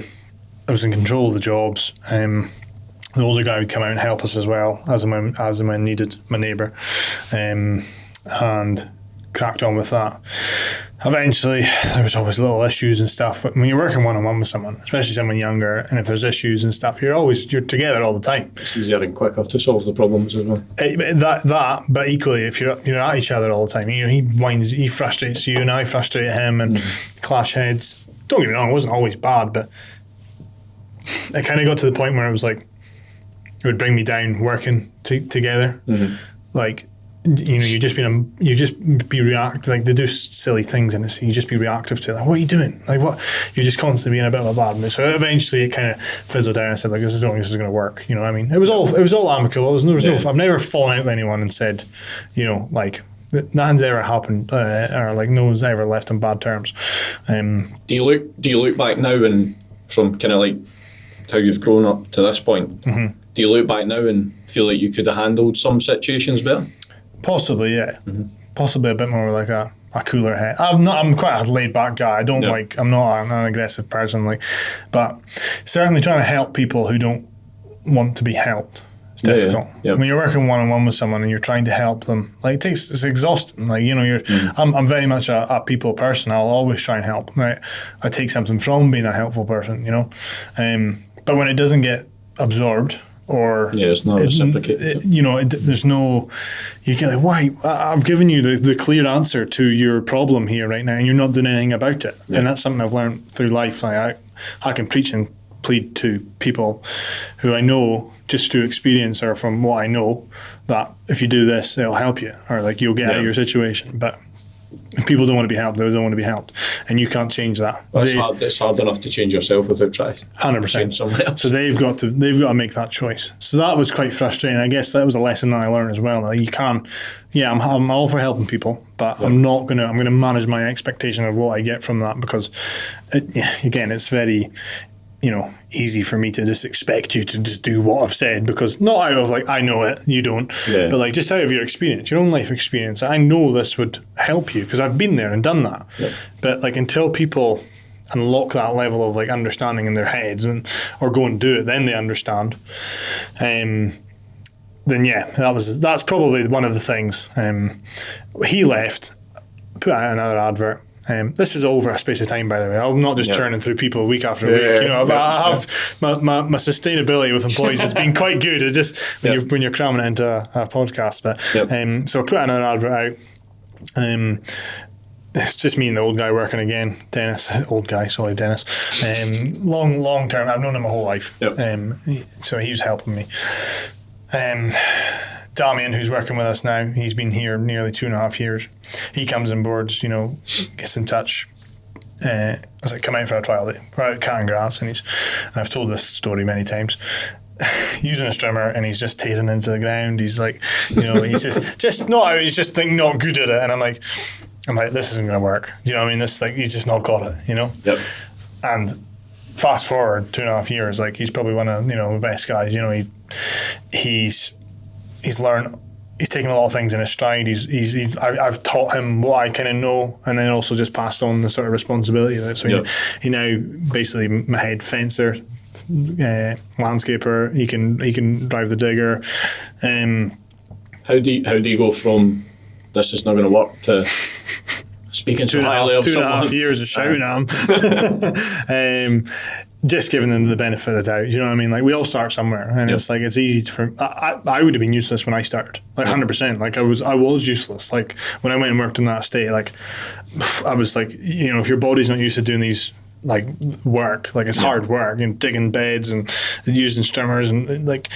I was in control of the jobs. The older guy would come out and help us as well, as and when needed, my neighbour, and cracked on with that. Eventually, there was always little issues and stuff, but when you're working one-on-one with someone, especially someone younger, and if there's issues and stuff, you're together all the time. It's easier and quicker to solve the problems as well. But equally, if you're at each other all the time, he frustrates you and I frustrate him, and clash heads. don't get me wrong, it wasn't always bad, but it kind of got to the point where it was like, it would bring me down working together. Mm-hmm. Like, you just be reactive, like they do silly things and you just be reactive to it. Like, what are you doing? Like, what? You're just constantly being a bit of a bad mood. So eventually it kind of fizzled out and I said, like, I don't think this is going to work. You know what I mean? It was all amicable. I've never fallen out with anyone and said, like, nothing's ever happened, or like no one's ever left on bad terms. Do you look back now and from kind of like how you've grown up to this point? Mm-hmm. Do you look back now and feel like you could have handled some situations better? Possibly, yeah. Mm-hmm. Possibly a bit more like a cooler head. I'm quite a laid back guy. I'm not an aggressive person, but certainly trying to help people who don't want to be helped. It's difficult. Yeah. When you're working one-on-one with someone and you're trying to help them, like it's exhausting. Like, I'm very much a people person. I'll always try and help. Right? I take something from being a helpful person, but when it doesn't get absorbed, or it's not reciprocated. There's no. You get like, why? I've given you the clear answer to your problem here right now, and you're not doing anything about it. Yeah. And that's something I've learned through life. Like I can preach and plead to people who I know just through experience or from what I know that if you do this, it'll help you, or like you'll get out of your situation. But if people don't want to be helped, they don't want to be helped, and you can't change that. Well, it's hard enough to change yourself without trying. 100%. So they've got to make that choice. So that was quite frustrating. I guess that was a lesson that I learned as well. Like you can, I'm all for helping people, but I'm going to manage my expectation of what I get from that, because it's very, easy for me to just expect you to just do what I've said, because not out of like, I know it, you don't, but like just out of your experience, your own life experience. I know this would help you because I've been there and done that. Yeah. But like until people unlock that level of like understanding in their heads or go and do it, then they understand. Then that's probably one of the things. He left, put out another advert. This is over a space of time, by the way. I'm not just churning through people week after week. I have my sustainability with employees has been quite good. It just when you're cramming it into a podcast. But so I put another advert out. It's just me and the old guy working again, Dennis. Old guy, sorry, Dennis. Long term. I've known him my whole life. Yep. So he was helping me. Damien, who's working with us now, he's been here nearly 2.5 years. He comes on board, gets in touch. I was like, come out for a trial. We're out cutting grass, and I've told this story many times. Using a strimmer, and he's just tearing into the ground. He's like, he's just not out. He's just not good at it. And I'm like, this isn't going to work. You know what I mean? This he's just not got it. Yep. And fast forward 2.5 years, like he's probably one of the best guys. He's learned. He's taken a lot of things in his stride. I've taught him what I kind of know, and then also just passed on the sort of responsibility of it. So he now basically my head fencer, landscaper. He can drive the digger. How do you go from this is not going to work to speaking to highly of someone? 2.5 years of shouting at him. Just giving them the benefit of the doubt, you know what I mean? Like we all start somewhere, and it's like it's easy for. I would have been useless when I started, like 100%. Like I was useless. Like when I went and worked in that estate, like I was like, if your body's not used to doing these like work, like it's hard work, digging beds and using strimmers, and like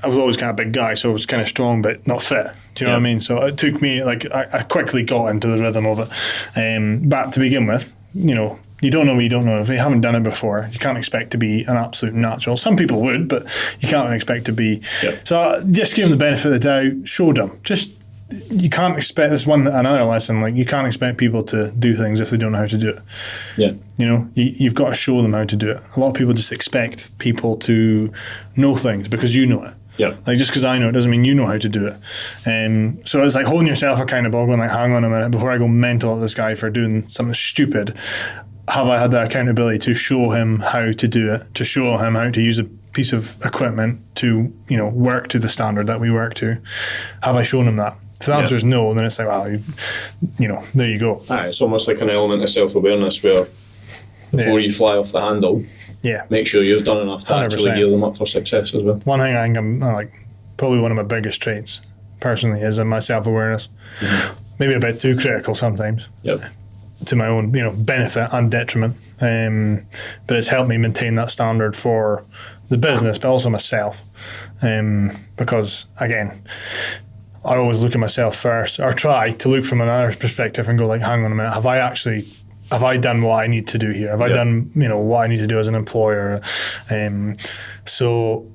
I was always kind of a big guy, so I was kind of strong but not fit. Do you know what I mean? So it took me like I quickly got into the rhythm of it. But to begin with, you don't know what you don't know. If you haven't done it before, you can't expect to be an absolute natural. Some people would, but you can't expect to be. Yep. So just give them the benefit of the doubt, show them. You can't expect, this another lesson, like you can't expect people to do things if they don't know how to do it. Yeah. You've got to show them how to do it. A lot of people just expect people to know things because you know it. Yeah. Like just because I know it doesn't mean you know how to do it. So it's like holding yourself accountable, going like, hang on a minute, before I go mental at this guy for doing something stupid, have I had the accountability to show him how to do it, to show him how to use a piece of equipment to, work to the standard that we work to? Have I shown him that? If the answer is no, then it's like, well, there you go. It's almost like an element of self-awareness where before you fly off the handle, make sure you've done enough to 100%. Actually gear them up for success as well. One thing I think I'm like probably one of my biggest traits personally is in my self-awareness. Mm-hmm. Maybe a bit too critical sometimes. Yep. to my own, benefit and detriment. But it's helped me maintain that standard for the business, but also myself. Because again, I always look at myself first, or try to look from another perspective and go like, hang on a minute, have I done what I need to do here? Have I done, what I need to do as an employer? So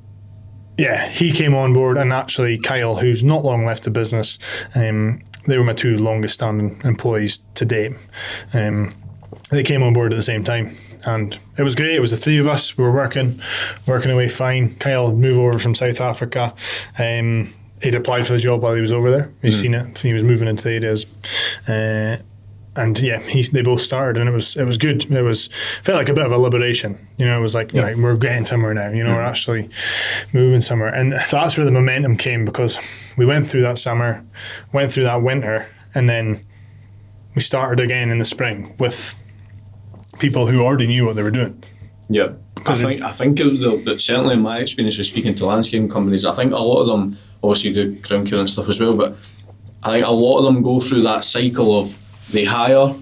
yeah, he came on board, and actually Kyle, who's not long left the business, they were my two longest standing employees to date. They came on board at the same time, and it was great. It was the three of us. We were working away fine. Kyle had moved over from South Africa. He'd applied for the job while he was over there. He'd seen it. He was moving into the areas. And yeah, they both started, and it was good. Felt like a bit of a liberation. It was like, right, we're getting somewhere now. We're actually moving somewhere, and that's where the momentum came, because we went through that summer, went through that winter, and then we started again in the spring with people who already knew what they were doing. Yeah, I think that certainly in my experience with speaking to landscaping companies, I think a lot of them obviously do ground cure and stuff as well, but I think a lot of them go through that cycle of they hire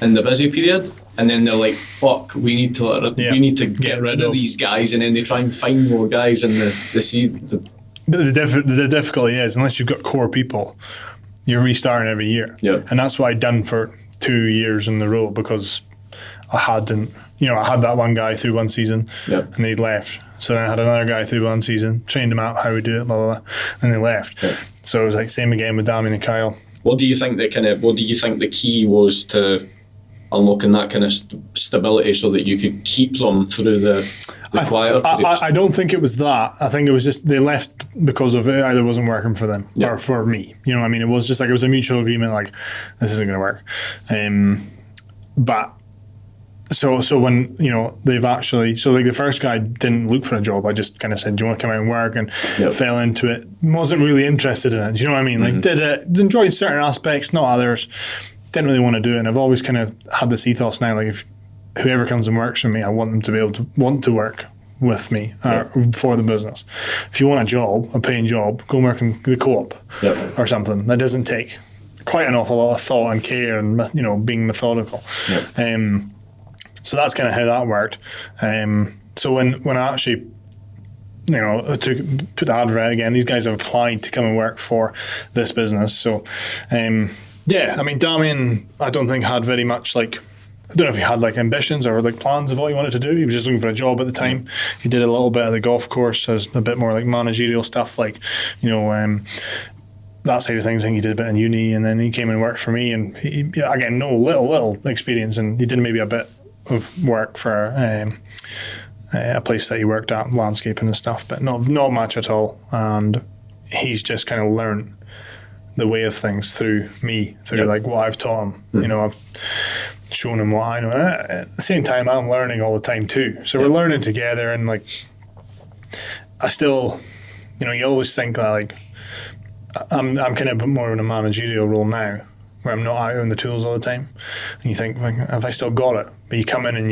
in the busy period, and then they're like, fuck, we need to get rid of these guys, and then they try and find more guys in the But the difficulty is, unless you've got core people, you're restarting every year. Yeah. And that's what I'd done for 2 years in the row, because I had that one guy through one season, and they'd left. So then I had another guy through one season, trained him out how we do it, blah, blah, blah, and they left. Yeah. So it was like same again with Damien and Kyle. What do you think the key was to unlocking that kind of stability so that you could keep them through the quieter periods? I don't think it was that. I think it was just they left because of it either wasn't working for them or for me. It was just like, it was a mutual agreement, like, this isn't going to work. But so when, they've actually, so like the first guy didn't look for a job. I just kind of said, do you want to come out and work? And fell into it. Wasn't really interested in it. Do you know what I mean? Like, did it, enjoyed certain aspects, not others. Didn't really want to do it. And I've always kind of had this ethos now, like, if whoever comes and works for me, I want them to be able to want to work with me or for the business. If you want a job, a paying job, go and work in the co-op or something. That doesn't take quite an awful lot of thought and care and, being methodical. So that's kind of how that worked. So when I actually, put the advert out again, these guys have applied to come and work for this business. So, Damien, I don't think had very much I don't know if he had ambitions or plans of what he wanted to do. He was just looking for a job at the time. He did a little bit of the golf course as a bit more managerial stuff, that side of things. I think he did a bit in uni, and then he came and worked for me. And he, again, no little experience, and he did maybe a bit of work for a place that he worked at, landscaping and stuff, but not much at all. And he's just kind of learned the way of things through me, through what I've taught him. I've shown him what I know. And at the same time, I'm learning all the time too. So we're learning together, and I still, you always think that I'm kind of a bit more in a managerial role now, where I'm not out on the tools all the time. And you think, have I still got it? But you come in and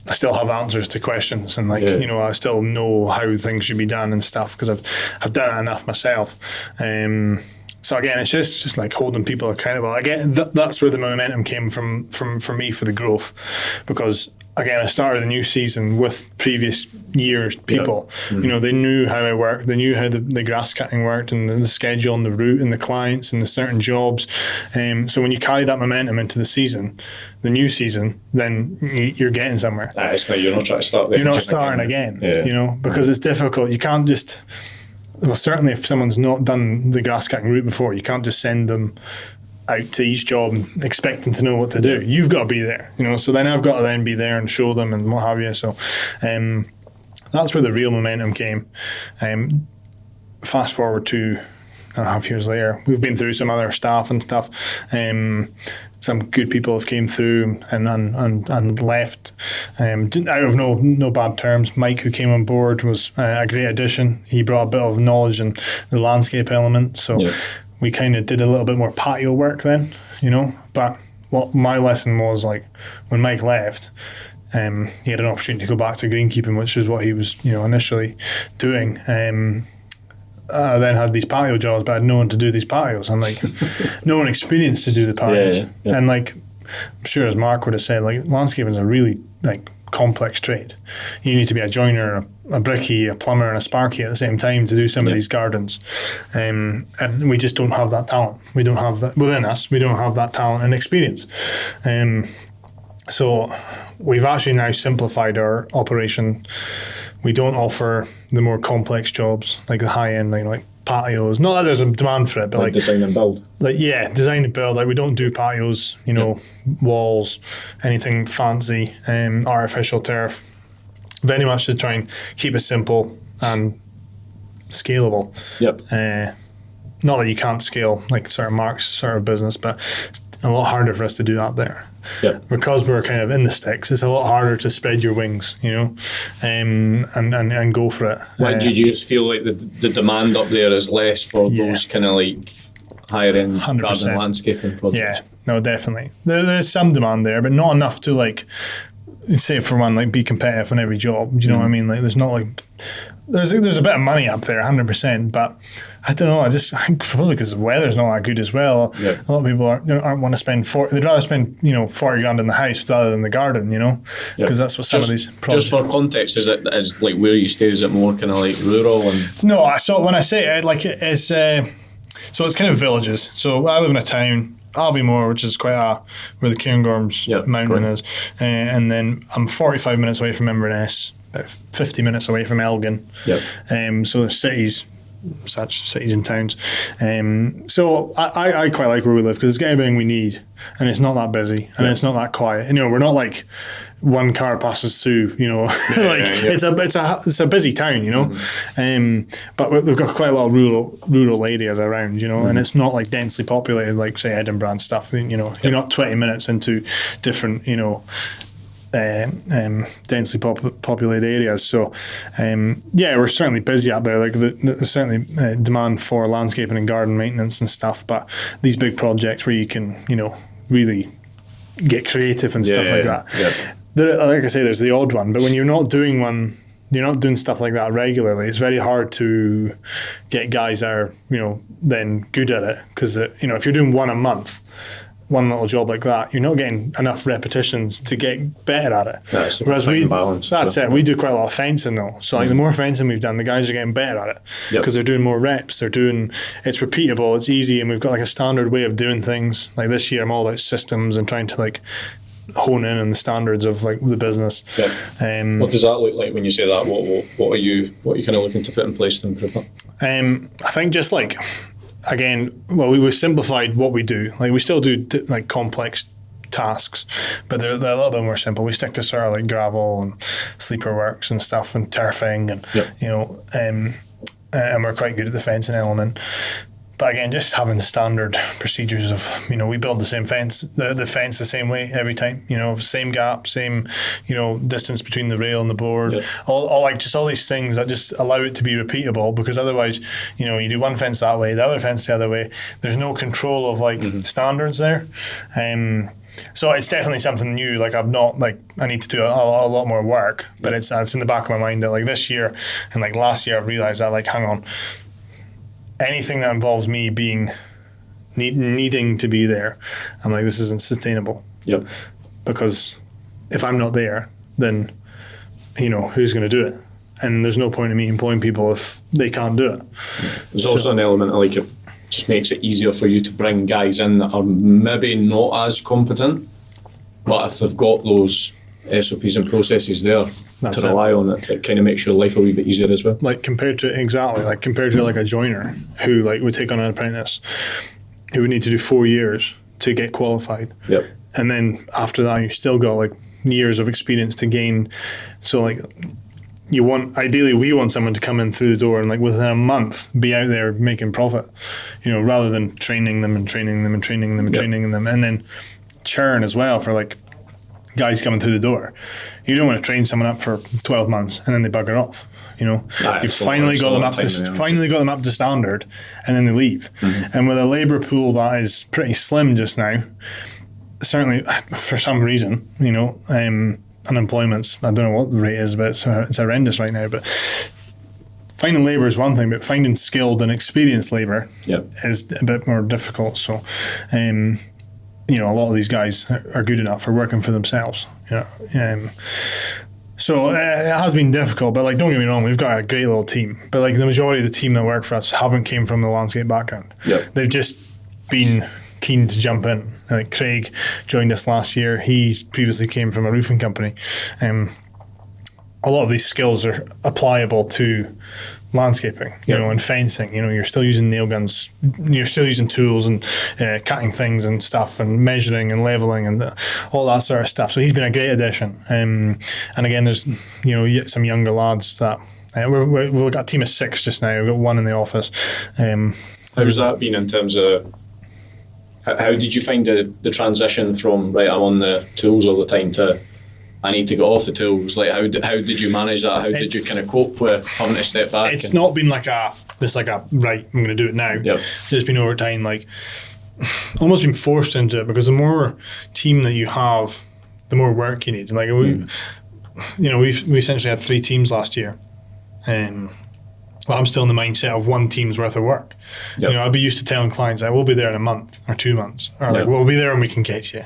I still have answers to questions, and I still know how things should be done and stuff, because I've done it enough myself. So again, it's just holding people accountable. Again, that's where the momentum came from for me for the growth, because again, I started the new season with previous years' people. They knew how I worked. They knew how the grass cutting worked, and the schedule and the route and the clients and the certain jobs. So when you carry that momentum into the new season, then you're getting somewhere. You're not trying to start there. You're not starting again, because it's difficult. You can't just, certainly if someone's not done the grass cutting route before, you can't just send them out to each job and expect them to know what to do. You've got to be there, so then I've got to then be there and show them and what have you. So that's where the real momentum came. Fast forward 2.5 years later, we've been through some other staff and stuff. Some good people have came through and left out of no bad terms. Mike, who came on board, was a great addition. He brought a bit of knowledge and the landscape element. So we kind of did a little bit more patio work then, But what my lesson was, when Mike left, he had an opportunity to go back to greenkeeping, which is what he was, initially doing. I then had these patio jobs, but I had no one to do these patios. I'm like, no one experienced to do the patios. Yeah. And like, I'm sure as Mark would have said, like landscaping is a really like complex trade. You need to be a joiner, a brickie, a plumber, and a sparky at the same time to do some of these gardens. And we just don't have that talent. We don't have that within us. We don't have that talent and experience. So we've actually now simplified our operation. We don't offer the more complex jobs, like the high end, like patios. Not that there's a demand for it, but like design and build. Like design and build. Like we don't do patios, walls, anything fancy, artificial turf. Very much to try and keep it simple and scalable. Yep. Not that you can't scale like sort of Mark's sort of business, but it's a lot harder for us to do that there. Yeah. Because we're kind of in the sticks, it's a lot harder to spread your wings, and go for it. Why did you just feel like the demand up there is less for those kind of like higher end 100%. garden landscaping projects? Yeah, no, definitely. There is some demand there, but not enough to like, say for one, like be competitive on every job. Do you know what I mean? Like there's not like there's a bit of money up there, 100%, but I don't know. I think probably because the weather's not that good as well. Yeah. A lot of people aren't want to spend they'd rather spend 40 grand in the house rather than the garden, because that's what some of these projects. Just for context, is like where you stay? Is it more kind of like rural and? No, when I say it, like it's so it's kind of villages. So I live in a town, Alvymore, which is quite where the Cairngorms mountain is, and then I'm 45 minutes away from Inverness, about 50 minutes away from Elgin. Yep. So cities and towns. So I quite like where we live because it's got everything we need, and it's not that busy, and it's not that quiet. We're not like one car passes through. It's a busy town. But we've got quite a lot of rural areas around. And it's not like densely populated like say Edinburgh and stuff. You're not 20 minutes into different densely populated areas. So, we're certainly busy out there. Like there's certainly demand for landscaping and garden maintenance and stuff. But these big projects where you can, really get creative and stuff like that. Yeah. Like I say, there's the odd one. But when you're not doing stuff like that regularly, it's very hard to get guys that are, then good at it. Because, if you're doing one a month, one little job like that, you're not getting enough repetitions to get better at it. Whereas we do quite a lot of fencing though. So like the more fencing we've done, the guys are getting better at it because they're doing more reps. It's repeatable, it's easy, and we've got like a standard way of doing things. Like this year, I'm all about systems and trying to like hone in on the standards of like the business. Yeah. What does that look like when you say that? What are you kind of looking to put in place to improve that? I think just like. Again, we simplified what we do. Like we still do like complex tasks, but they're a little bit more simple. We stick to sort of like gravel and sleeper works and stuff and turfing and and we're quite good at the fencing element. But again, just having the standard procedures of, we build the same fence, the fence the same way every time, same gap, same, distance between the rail and the board, all these things that just allow it to be repeatable, because otherwise, you do one fence that way, the other fence the other way. There's no control of standards there. So it's definitely something new. Like I need to do a lot more work, but it's in the back of my mind that like this year and like last year I've realised that like, hang on, anything that involves me needing to be there, I'm like, this isn't sustainable. Yep. Because if I'm not there, then who's going to do it? And there's no point in me employing people if they can't do it. There's also an element of like it just makes it easier for you to bring guys in that are maybe not as competent, but if they've got those SOPs and processes there to rely on, it kind of makes your life a wee bit easier as well. Like compared to like a joiner who like would take on an apprentice who would need to do 4 years to get qualified. Yep. And then after that you still got like years of experience to gain. So like we want someone to come in through the door and like within a month be out there making profit, rather than training them and then churn as well for like guys coming through the door. You don't want to train someone up for 12 months and then they bugger off. You've finally got them up to standard, and then they leave. Mm-hmm. And with a labour pool that is pretty slim just now, certainly for some reason, unemployment's, I don't know what the rate is, but it's horrendous right now. But finding labour is one thing, but finding skilled and experienced labour Yep. is a bit more difficult. So, you know, a lot of these guys are good enough for working for themselves. So it has been difficult, but like, don't get me wrong, we've got a great little team. But like, the majority of the team that work for us haven't came from the landscape background. Yep. They've just been keen to jump in. Like Craig joined us last year. He previously came from a roofing company. A lot of these skills are applicable to landscaping, you know, and fencing. You know, you're still using nail guns, you're still using tools and cutting things and stuff, and measuring and leveling and all that sort of stuff. So he's been a great addition. And again, there's, you know, some younger lads that we've got a team of 6 just now. We've got 1 in the office. How's that been in terms of? How did you find the transition from, right, I'm on the tools all the time, to I need to get off the tools? Like, how did you manage that? How did you kind of cope with having to step back? It's not been like right, I'm going to do it now. Yep. There's been over time, like, almost been forced into it, because the more team that you have, the more work you need. Like, we essentially had 3 teams last year. Well, I'm still in the mindset of 1 team's worth of work. Yep. You know, I'd be used to telling clients that we'll be there in a month or 2 months, or like, we'll be there when we can get you.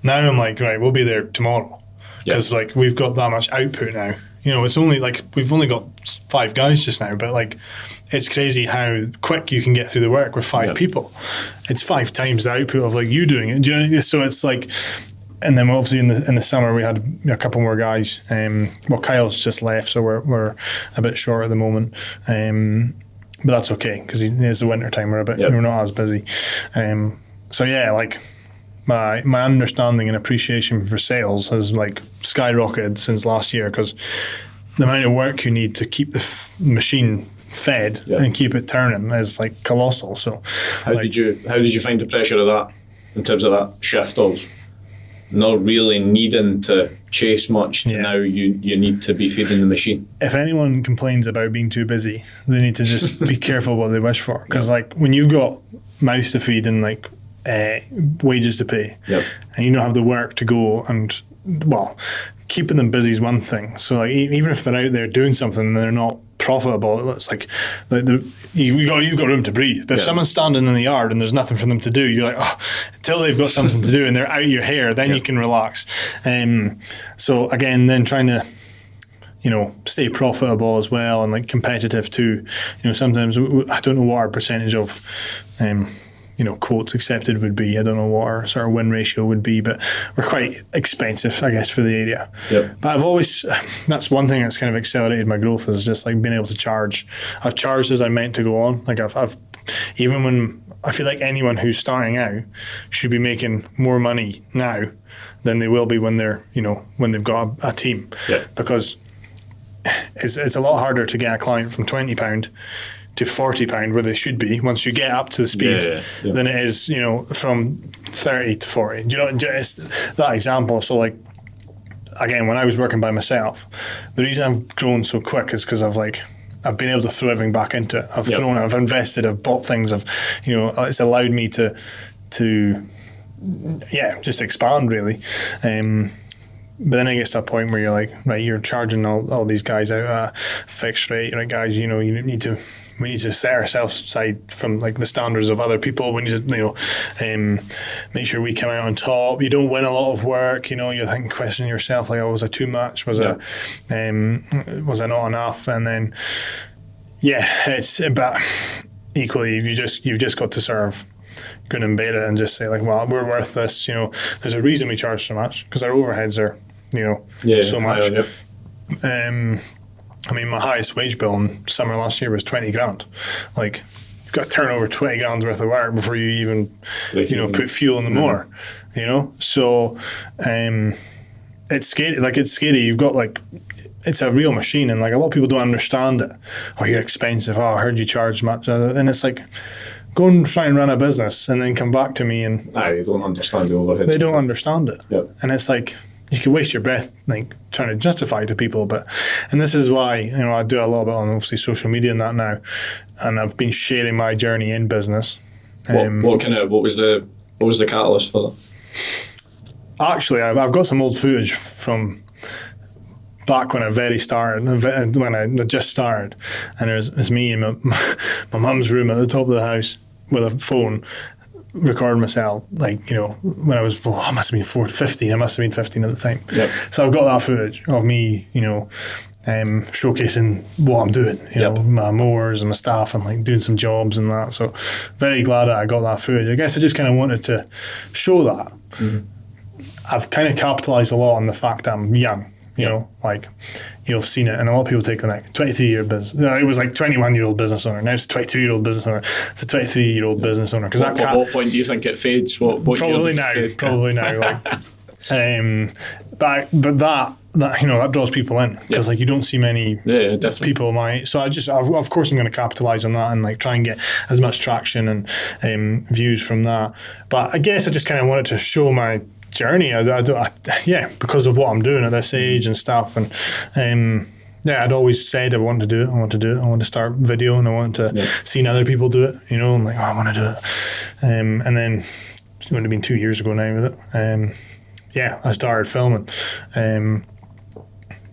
Now I'm like, right, we'll be there tomorrow, because like, we've got that much output now. You know, it's only like, we've only got 5 guys just now, but like, it's crazy how quick you can get through the work with 5 people. It's 5 times the output of like you doing it. Do you know? So it's like. And then obviously in the summer we had a couple more guys. Well, Kyle's just left, so we're a bit short at the moment. But that's okay, because it's the winter time. We're not as busy. So yeah, like my understanding and appreciation for sales has like skyrocketed since last year, because the amount of work you need to keep the machine fed and keep it turning is like colossal. So how did you find the pressure of that, in terms of that shift of not really needing to chase much to now you need to be feeding the machine? If anyone complains about being too busy, they need to just be careful what they wish for, because like, when you've got mouths to feed and like wages to pay, and you don't have the work to go, and well, keeping them busy is one thing. So like, even if they're out there doing something and they're not profitable, it's like you've got room to breathe. But if someone's standing in the yard and there's nothing for them to do, you're like, until they've got something to do and they're out your hair, then you can relax. So again, then trying to, you know, stay profitable as well, and like competitive too. You know, sometimes I don't know what our percentage of you know, quotes accepted would be. I don't know what our sort of win ratio would be, but we're quite expensive, I guess, for the area. But I've always, that's one thing that's kind of accelerated my growth, is just like being able to charge. I've charged as I meant to go on. Like I've even when I feel like anyone who's starting out should be making more money now than they will be when they're, you know, when they've got a team, because it's a lot harder to get a client from £20 to £40 where they should be once you get up to the speed than it is, you know, from 30 to 40. Do you know, it's that example. So like, again, when I was working by myself, the reason I've grown so quick is because I've been able to throw everything back into it. I've invested, I've bought things, you know, it's allowed me to just expand really. But then it gets to a point where you're like, right, you're charging all these guys out at a fixed rate. You're like, guys, you know, we need to set ourselves aside from like the standards of other people. We need to, you know, make sure we come out on top. You don't win a lot of work, you know. You're thinking, questioning yourself, like, oh, was I too much? Was I not enough? And then, but equally, you've just got to sort of go and embed it and just say like, well, we're worth this. You know, there's a reason we charge so much, because our overheads are, you know, so much. I mean, my highest wage bill in summer last year was 20 grand. Like, you've got to turn over 20 grand's worth of work before you even, you know, put fuel in the motor, you know? So, it's scary. Like, it's scary. You've got, like, it's a real machine, and, like, a lot of people don't understand it. Oh, you're expensive. Oh, I heard you charge much. And it's like, go and try and run a business and then come back to me and... they don't understand the overhead. They don't understand it. And it's like, you can waste your breath like trying to justify it to people, and this is why, you know, I do a lot bit on obviously social media and that now, and I've been sharing my journey in business. What was the catalyst for that? Actually, I've got some old footage from back when I just started, and it was me in my mum's room at the top of the house with a phone, recording myself, like, you know, when I was, I must have been 15. I must have been 15 at the time. Yep. So I've got that footage of me, you know, showcasing what I'm doing, you know, my mowers and my staff, and like doing some jobs and that. So very glad that I got that footage. I guess I just kind of wanted to show that. Mm-hmm. I've kind of capitalised a lot on the fact I'm young. You know, like, you've seen it, and a lot of people take the like 23-year business. It was like 21-year-old business owner. Now it's a 22-year-old business owner. It's a 23-year-old business owner. Because at what point do you think it fades? What probably now. Probably now. Like, but that you know, that draws people in, because like you don't see many people So of course I'm going to capitalise on that and like try and get as much traction and views from that. But I guess I just kind of wanted to show my journey, because of what I'm doing at this age and stuff, and I'd always said I want to do it. I want to start video, and I want to see other people do it. You know, I'm like, I want to do it, and then it would have been 2 years ago now with it. I started filming.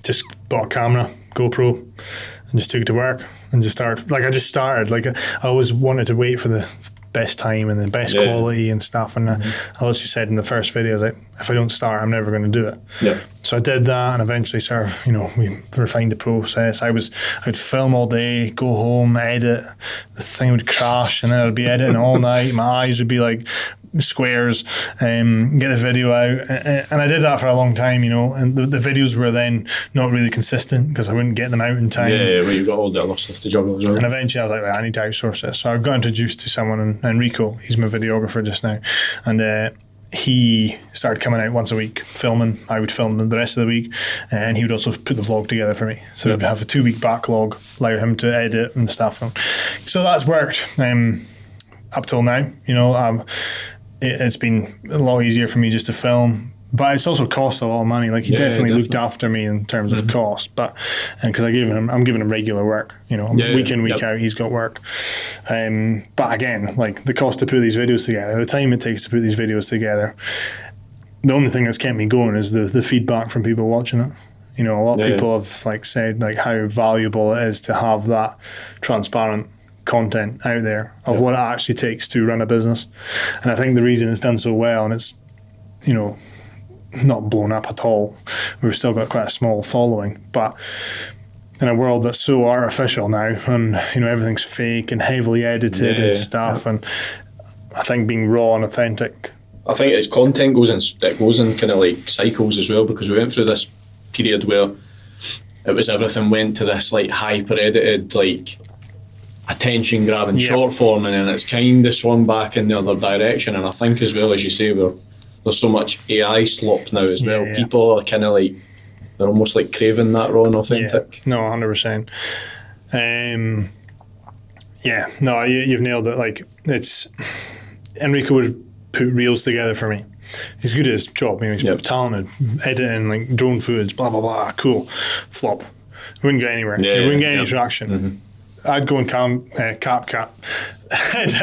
Just bought a camera, GoPro, and just took it to work and just started. Like, I just started. Like, I always wanted to wait for the best time and the best quality and stuff, and I literally said in the first video, I was like, if I don't start, I'm never going to do it. So I did that, and eventually sort of, you know, we refined the process. I'd film all day, go home, edit, the thing would crash, and then I'd be editing all night, my eyes would be like squares, get the video out, and I did that for a long time, you know, and the videos were then not really consistent because I wouldn't get them out in time. Well, you've got all the other stuff to juggle as well. And eventually I was like, I need to outsource this. So I got introduced to someone, Enrico, he's my videographer just now, and he started coming out once a week filming. I would film the rest of the week, and he would also put the vlog together for me. So I'd have a 2-week backlog, allow him to edit and stuff. So that's worked up till now. You know, it's been a lot easier for me just to film, but it's also cost a lot of money. Like, he definitely looked after me in terms of cost, but because I'm giving him regular work, you know, week in, week out, he's got work. But again, like, the cost to put these videos together, the time it takes to put these videos together, the only thing that's kept me going is the feedback from people watching it. You know, a lot of people have like said like how valuable it is to have that transparent content out there of what it actually takes to run a business. And I think the reason it's done so well, and it's, you know, not blown up at all, we've still got quite a small following, but in a world that's so artificial now, and, you know, everything's fake and heavily edited and stuff, and I think being raw and authentic, I think its content goes in kind of like cycles as well, because we went through this period where it was everything went to this like hyper edited, like attention grabbing short form, and then it's kind of swung back in the other direction. And I think, as well as you say, there's so much AI slop now as well. People are kind of like, they're almost like craving that raw and authentic. No, 100%. No, you've nailed it. Like, it's Enrico would have put reels together for me. He's good at his job. You know, he's talented, editing, like drone footage, blah blah blah. Cool. Flop. Wouldn't get anywhere. It wouldn't get any traction. Mm-hmm. I'd go and CapCut,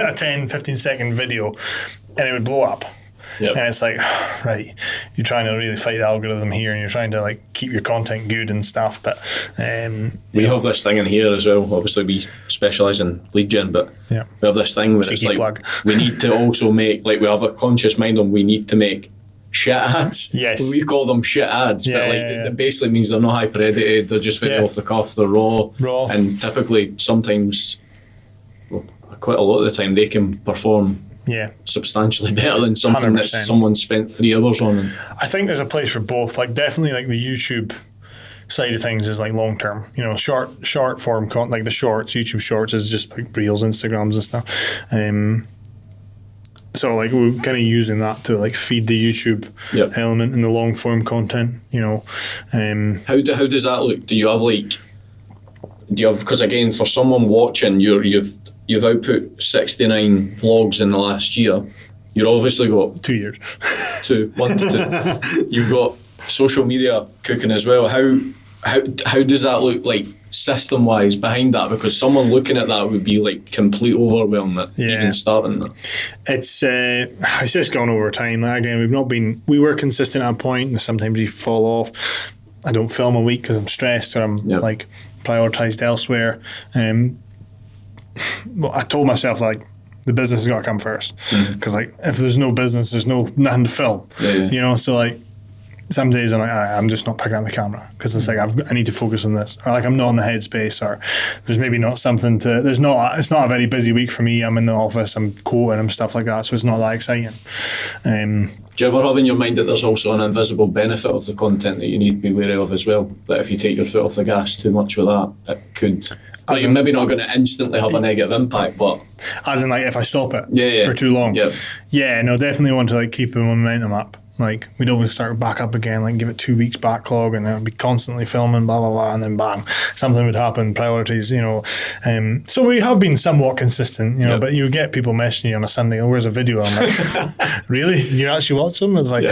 a 10, 15 second video, and it would blow up. And it's like, right, you're trying to really fight the algorithm here, and you're trying to like keep your content good and stuff. But we have this thing in here as well. Obviously, we specialise in lead gen, but we have this thing where it's like we need to also make, like, we have a conscious mind on we need to make shit ads. Yes, we call them shit ads, but it basically means they're not hyper edited. They're just very off the cuff. They're raw, and typically sometimes, well, quite a lot of the time, they can perform substantially better than something 100%. That someone spent 3 hours on. I think there's a place for both. Like, definitely, like the YouTube side of things is like long term. You know, short form content, like the shorts, YouTube shorts is just like reels, Instagrams and stuff. So like we're kind of using that to like feed the YouTube element in the long form content. You know, how does that look? Do you have because again, for someone watching, you've output 69 vlogs in the last year. You've obviously got 2 years. 1 to 2. You've got social media cooking as well. How does that look like system wise behind that? Because someone looking at that would be like complete overwhelm at even starting that. It's just gone over time. Again, we were consistent at a point, and sometimes you fall off. I don't film a week because I'm stressed or I'm like prioritised elsewhere. Well, I told myself like the business has got to come first because like if there's no business, there's nothing to film. You know, so like some days I'm like, all right, I'm just not picking up the camera because it's like I need to focus on this, or like I'm not in the headspace, or there's maybe not something to. It's not a very busy week for me. I'm in the office, I'm quoting and stuff like that, so it's not that exciting. Do you ever have in your mind that there's also an invisible benefit of the content that you need to be wary of as well? That if you take your foot off the gas too much with that, it could. Like you're maybe not going to instantly have a negative impact, but as in like if I stop it for too long, no, definitely want to like keep the momentum up. Like we'd always start back up again, like give it 2 weeks backlog, and then be constantly filming, blah blah blah, and then bang, something would happen. Priorities, you know. So we have been somewhat consistent, you know. But you get people messaging you on a Sunday, "Oh, where's a video?" I'm like, "Really? Did you actually watch them?" It's like,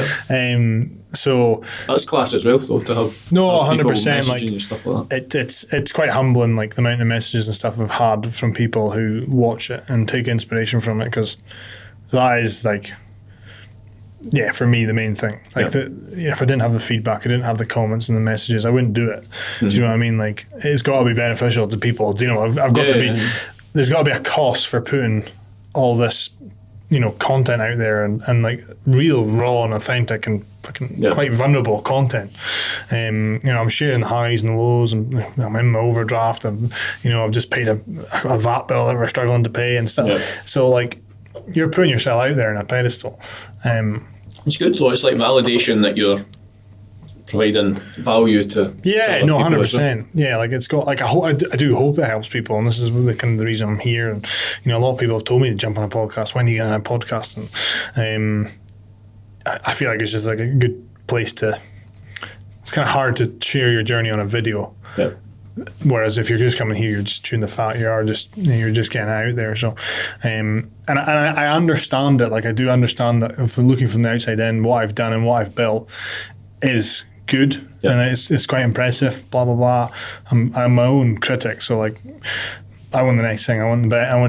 so that's class as well, though, to have 100%. Like, and stuff like that. It's quite humbling, like the amount of messages and stuff I've had from people who watch it and take inspiration from it, because that is like. Yeah, for me, the main thing. Like, if I didn't have the feedback, I didn't have the comments and the messages, I wouldn't do it. Do you know what I mean? Like, it's got to be beneficial to people. Do you know, I've got to be. There's got to be a cost for putting all this, you know, content out there and like real, raw and authentic and fucking quite vulnerable content. You know, I'm sharing the highs and the lows, and I'm in my overdraft, and you know, I've just paid a VAT bill that we're struggling to pay and stuff. So like, you're putting yourself out there on a pedestal. It's good though. It's like validation that you're providing value to. Yeah, no, 100%. Yeah, like it's got like I do hope it helps people, and this is the kind of the reason I'm here. And you know, a lot of people have told me to jump on a podcast. When are you going on a podcast? And I feel like it's just like a good place to. It's kind of hard to share your journey on a video. Yeah. Whereas if you're just coming here, you're just chewing the fat. You're just getting out there. So, and I understand it. Like I do understand that if I'm looking from the outside in, what I've done and what I've built is good, and it's quite impressive. Blah blah blah. I'm my own critic, so like. I want the next thing. I want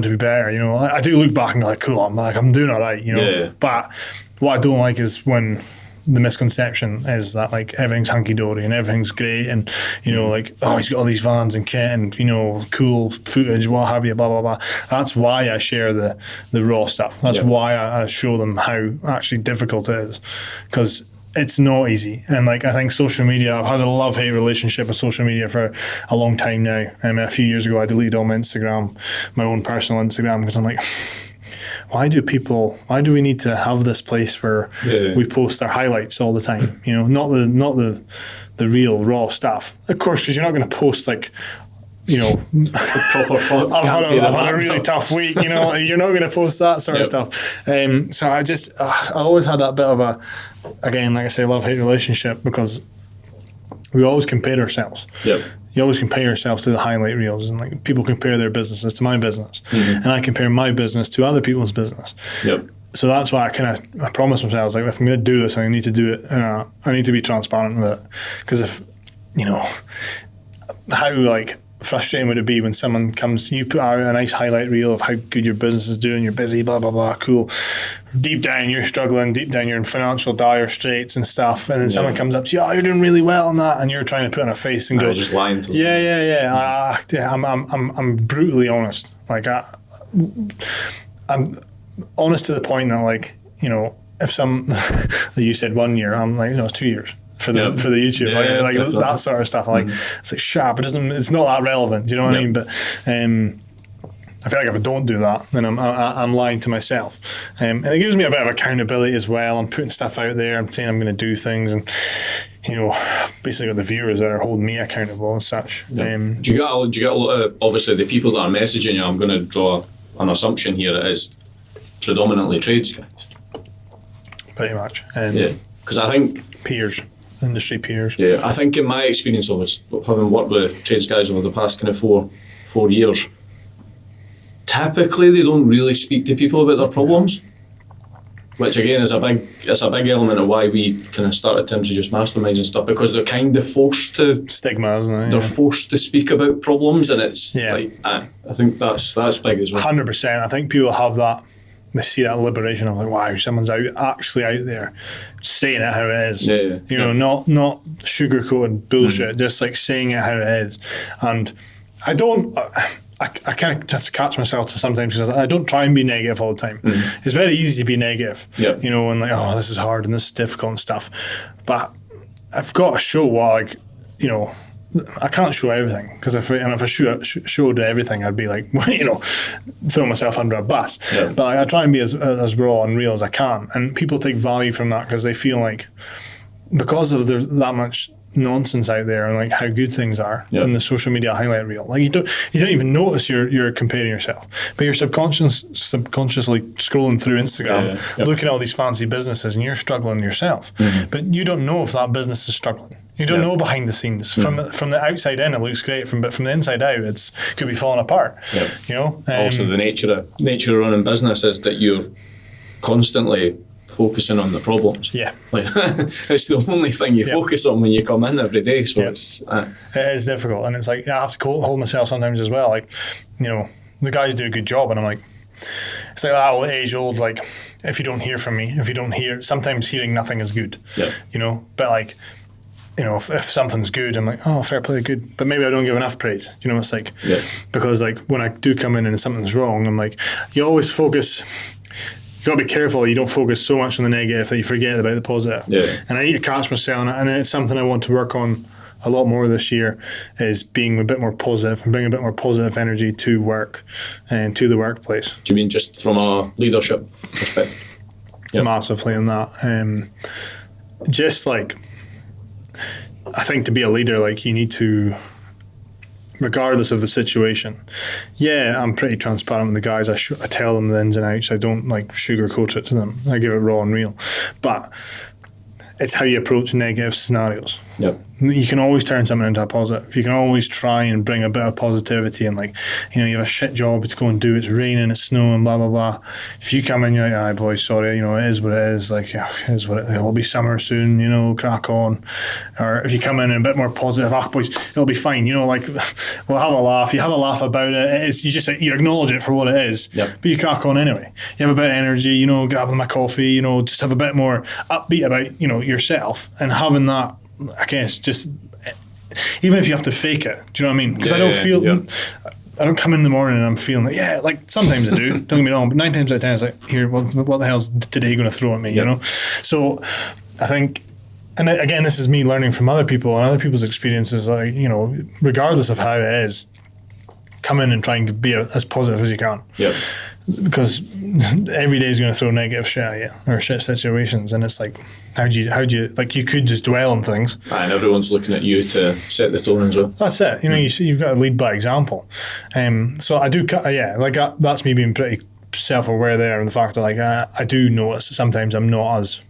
to be better. You know, I do look back and go like, cool. I'm doing all right. You know, but what I don't like is when. The misconception is that like everything's hunky-dory and everything's great, and you know, like, oh, he's got all these vans and kit and you know, cool footage, what have you, blah blah blah. That's why I share the raw stuff. That's why I show them how actually difficult it is, because it's not easy. And like, I think social media, I've had a love-hate relationship with social media for a long time now. I mean, a few years ago I deleted all my Instagram, my own personal Instagram, because I'm like, why do we need to have this place where we post our highlights all the time? You know, not the real raw stuff. Of course, because you're not going to post like, you know, I've had a really tough week. You know, you're not going to post that sort of stuff. So I always had that bit of a, again, like I say, love-hate relationship, because we always compare ourselves. You always compare yourself to the highlight reels, and like people compare their businesses to my business, and I compare my business to other people's business. So that's why I promised myself, like, if I'm going to do this, I need to do it, and I need to be transparent with it, because if you know how like frustrating would it be when someone comes, you put out a nice highlight reel of how good your business is doing, you're busy, blah blah blah, cool. Deep down you're struggling, deep down you're in financial dire straits and stuff, and then someone comes up to you, oh, you're doing really well on that, and you're trying to put on a face and go, just lying to them. I'm brutally honest. Like I'm honest to the point that, like, you know, if you said 1 year, I'm like, no, it's 2 years. For the YouTube, like that sort of stuff. Like it's like sharp. It's not that relevant. Do you know what I mean? But I feel like if I don't do that, then I'm lying to myself. And it gives me a bit of accountability as well. I'm putting stuff out there. I'm saying I'm going to do things, and you know, basically got the viewers that are holding me accountable and such. Do you get a lot of, obviously the people that are messaging you? I'm going to draw an assumption here. It is predominantly trades guys. Pretty much. Because I think peers. Industry peers. Yeah, I think in my experience of it, having worked with trades guys over the past kind of four years, typically they don't really speak to people about their problems, which again is a big element of why we kind of started to introduce masterminds and stuff, because they're kind of forced to stigma, isn't it? They're forced to speak about problems, and it's like I think that's big as well. 100%. I think people have that they see that liberation of like, wow, someone's actually out there saying it how it is. You know, not sugarcoating bullshit, just like saying it how it is. And I kind of have to catch myself to sometimes because I don't try and be negative all the time. It's very easy to be negative, you know, and like, oh, this is hard and this is difficult and stuff. But I've got to show what, like, you know, I can't show everything because if I showed everything, I'd be like, you know, throw myself under a bus. But I try and be as raw and real as I can, and people take value from that because they feel like because of that much nonsense out there and like how good things are in the social media highlight reel, like you don't even notice you're comparing yourself, but you're subconsciously scrolling through Instagram, looking at all these fancy businesses, and you're struggling yourself. But you don't know if that business is struggling. You don't know behind the scenes. From the outside in, it looks great. But from the inside out, it could be falling apart. You know. Also, the nature of running business is that you're constantly focusing on the problems. Like it's the only thing you focus on when you come in every day. So it is difficult, and it's like I have to hold myself sometimes as well. Like, you know, the guys do a good job, and I'm like, it's like that age old, like, if you don't hear from me, sometimes hearing nothing is good. You know, but like, you know, if something's good, I'm like, oh, fair play, good. But maybe I don't give enough praise. You know, it's like, because like when I do come in and something's wrong, I'm like, you always focus. You got to be careful. You don't focus so much on the negative that you forget about the positive. And I need to catch myself on it, and it's something I want to work on a lot more this year, is being a bit more positive and bring a bit more positive energy to work and to the workplace. Do you mean just from a leadership perspective? Massively in that. Just like, I think to be a leader, like you need to, regardless of the situation. I'm pretty transparent with the guys. I tell them the ins and outs. I don't like sugarcoat it to them. I give it raw and real. But it's how you approach negative scenarios. You can always turn something into a positive. You can always try and bring a bit of positivity, and like, you know, you have a shit job to go and do, it's raining, it's snowing, blah blah blah. If you come in, you're like, aye boy, sorry, you know, it is what it is, like, it is what it will be, summer soon, you know, crack on. Or if you come in and a bit more positive, boys, it'll be fine, you know, like, we'll have a laugh, you have a laugh about it, you acknowledge it for what it is, but you crack on anyway. You have a bit of energy, you know, grab my coffee, you know, just have a bit more upbeat about, you know, yourself, and having that, I guess, just even if you have to fake it, do you know what I mean? Because I don't feel, I don't come in the morning and I'm feeling like, like sometimes I do, don't get me wrong, but 9 times out of 10 it's like, here, what the hell's today going to throw at me, you know? So I think, and again, this is me learning from other people and other people's experiences, like, you know, regardless of how it is, come in and try and be as positive as you can. Because every day is going to throw negative shit at you, or shit situations, and it's like, how do you like, you could just dwell on things. And everyone's looking at you to set the tone as well. That's it. You know, you've got to lead by example. So I do, like that's me being pretty self-aware there, and the fact that like I do notice that sometimes I'm not as,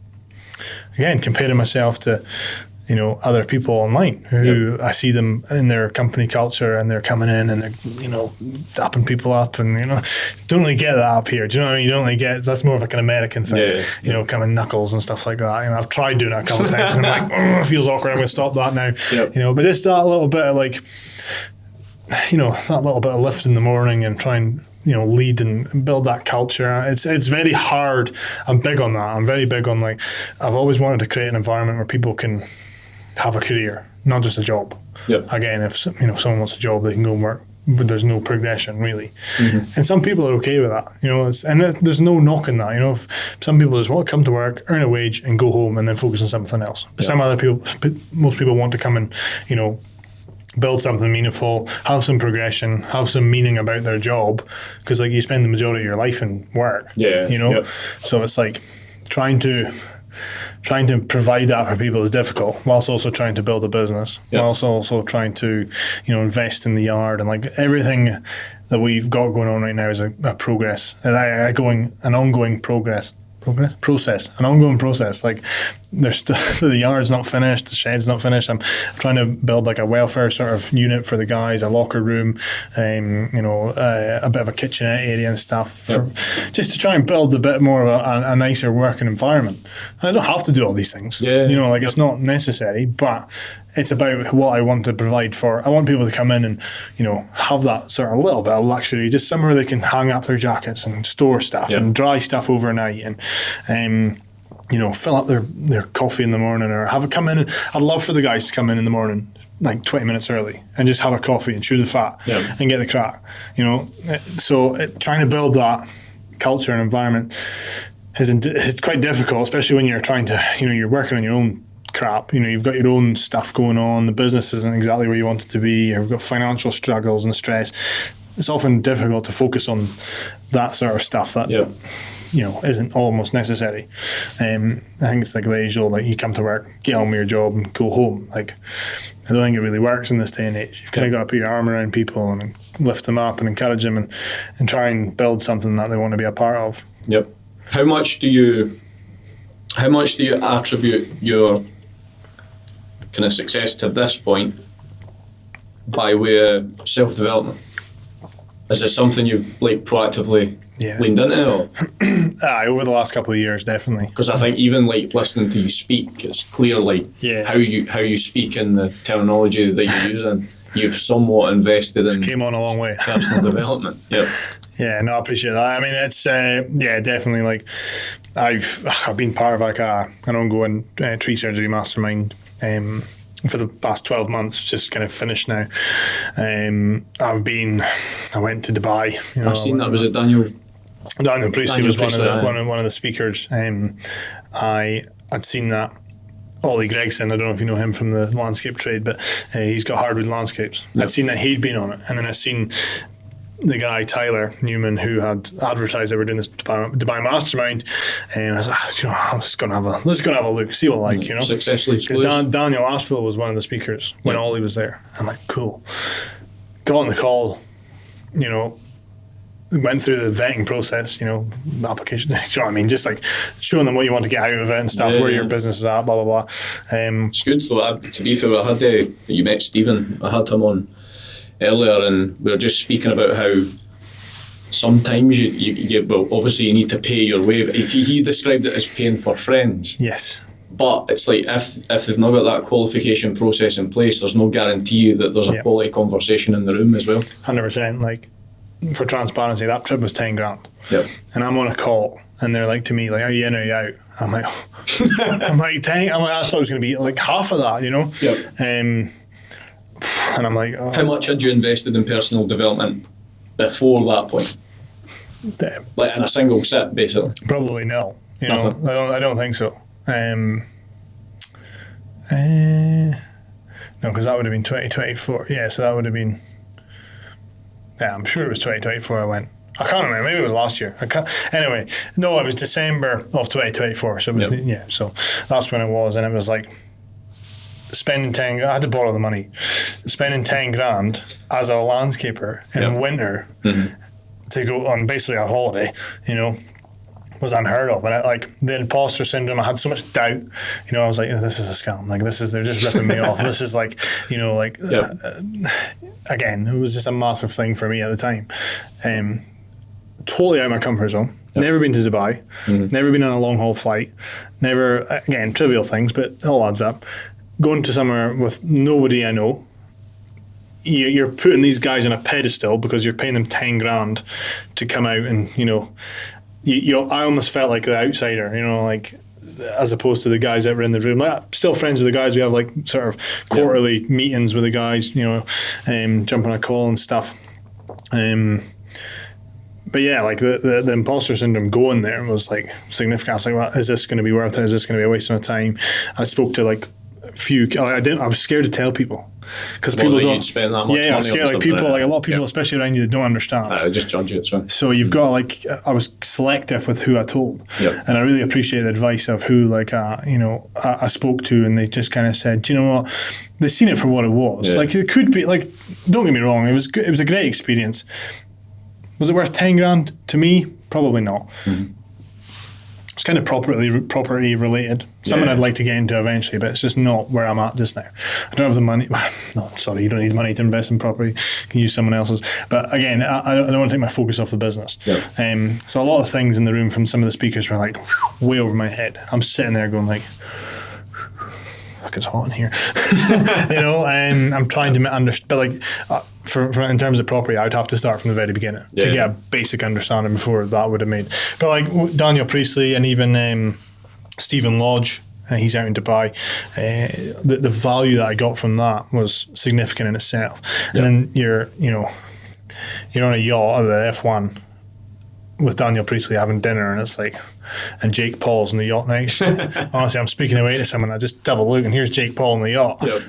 again, comparing myself to, you know, other people online who I see them in their company culture, and they're coming in and they're, you know, dapping people up, and, you know, don't really get that up here. Do you know what I mean? You don't really get, that's more of like an American thing, you know, coming knuckles and stuff like that. You know, I've tried doing that a couple of times and I'm like, it feels awkward, I'm going to stop that now. You know, but just that little bit of like, you know, that little bit of lift in the morning and try and, you know, lead and build that culture. It's very hard. I'm big on that. I'm very big on, like, I've always wanted to create an environment where people can have a career, not just a job. Again, if, you know, someone wants a job, they can go and work, but there's no progression really. And some people are okay with that, you know. And there's no knock in that, you know. If some people just want to come to work, earn a wage, and go home, and then focus on something else. But some other people, most people want to come and, you know, build something meaningful, have some progression, have some meaning about their job, because like you spend the majority of your life in work. You know. So it's like trying to provide that for people is difficult, whilst also trying to build a business, whilst also trying to, you know, invest in the yard, and like everything that we've got going on right now is a progress, an ongoing process. Like, the yard's not finished, the shed's not finished. I'm trying to build like a welfare sort of unit for the guys, a locker room, a bit of a kitchenette area and stuff, just to try and build a bit more of a nicer working environment. And I don't have to do all these things. It's not necessary, but it's about what I want to provide for. I want people to come in and, have that sort of little bit of luxury, just somewhere they can hang up their jackets and store stuff and dry stuff overnight and, fill up their coffee in the morning, or have it come in. I'd love for the guys to come in the morning, like 20 minutes early, and just have a coffee and chew the fat and get the crack. So trying to build that culture and environment is quite difficult, especially when you're trying to, you're working on your own crap. You've got your own stuff going on. The business isn't exactly where you want it to be. You've got financial struggles and stress. It's often difficult to focus on that sort of stuff that isn't almost necessary. I think it's like the age old, like, you come to work, get on with your job and go home. Like, I don't think it really works in this day and age. You've kind of got to put your arm around people and lift them up and encourage them and try and build something that they want to be a part of. Yep. How much do you attribute your kind of success to this point by way of self-development? Is this something you've proactively leaned into? Or? Over the last couple of years, definitely. Because I think even listening to you speak, it's clear how you speak and the terminology that you're using, you've somewhat invested in. Came on a long way. Personal development. Yep. Yeah, no, I appreciate that. I mean, it's definitely I've been part of an ongoing tree surgery mastermind. For the past 12 months, just kind of finished now. I went to Dubai. I've seen that. Was it Daniel Priestley was one of the speakers. I had seen that. Ollie Gregson, I don't know if you know him from the landscape trade, but he's got Hardwood Landscapes. Yep. I'd seen that he'd been on it, and then I'd seen the guy Tyler Newman, who had advertised that we're doing this Dubai Mastermind, and I was like, let's go and have a look, see what successfully, because Daniel Asheville was one of the speakers when Ollie was there. I'm like, cool. Got on the call, went through the vetting process, the application. You know what I mean? Just like showing them what you want to get out of it and stuff, where your business is at, blah blah blah. It's good. So to be fair, I had you met Stephen. I had him on earlier, and we were just speaking about how sometimes you obviously you need to pay your way. But he described it as paying for friends. Yes. But it's like if they've not got that qualification process in place, there's no guarantee that there's a quality conversation in the room as well. 100%. Like, for transparency, that trip was 10 grand. Yep. And I'm on a call, and they're like to me, like, are you in or are you out? I'm like, 10. I thought it was going to be like half of that, Yep. And I'm like, how much had you invested in personal development before that point? Like in a single sit, basically? Probably no. Nothing. I don't think so. No, because that would have been 2024. Yeah, so that would have been. Yeah, I'm sure it was 2024 I went. I can't remember. Maybe it was last year. Anyway, no, it was December of 2024. So it was so that's when it was, and it was like spending 10. I had to borrow the money. Spending 10 grand as a landscaper in winter to go on basically a holiday, was unheard of. And the imposter syndrome, I had so much doubt. I was like, this is a scam. Like, they're just ripping me off. This is again, it was just a massive thing for me at the time. Totally out of my comfort zone. Yep. Never been to Dubai. Never been on a long haul flight. Never, again, trivial things, but it all adds up. Going to somewhere with nobody I know. You're putting these guys on a pedestal because you're paying them 10 grand to come out and, I almost felt like the outsider, as opposed to the guys that were in the room. I'm still friends with the guys. We have sort of quarterly meetings with the guys, jump on a call and stuff. But yeah, the imposter syndrome going there was significant. I was like, well, is this going to be worth it? Is this going to be a waste of my time? I spoke to I was scared to tell people because people don't spend that much money. I was scared. People, a lot of people, especially around you, that don't understand. I just judge it. So you've got I was selective with who I told, and I really appreciate the advice of who I spoke to, and they just kind of said, you know what, they've seen it for what it was. Yeah. It could be don't get me wrong, it was good, it was a great experience. Was it worth 10 grand to me? Probably not. It's kind of property related. Something I'd like to get into eventually, but it's just not where I'm at just now. I don't have the money. No, sorry, you don't need money to invest in property. You can use someone else's. But again, I don't want to take my focus off the business. Yeah. So a lot of things in the room from some of the speakers were like way over my head. I'm sitting there going like, fuck, it's hot in here. You know, I'm trying to understand, but like, for in terms of property, I'd have to start from the very beginning to get a basic understanding before that would have made. But like Daniel Priestley and even Stephen Lodge, he's out in Dubai. The value that I got from that was significant in itself. And then you're on a yacht at the F1 with Daniel Priestley having dinner, and it's like, and Jake Paul's in the yacht next. Honestly, I'm speaking away to someone. I just double look, and here's Jake Paul in the yacht. Yep.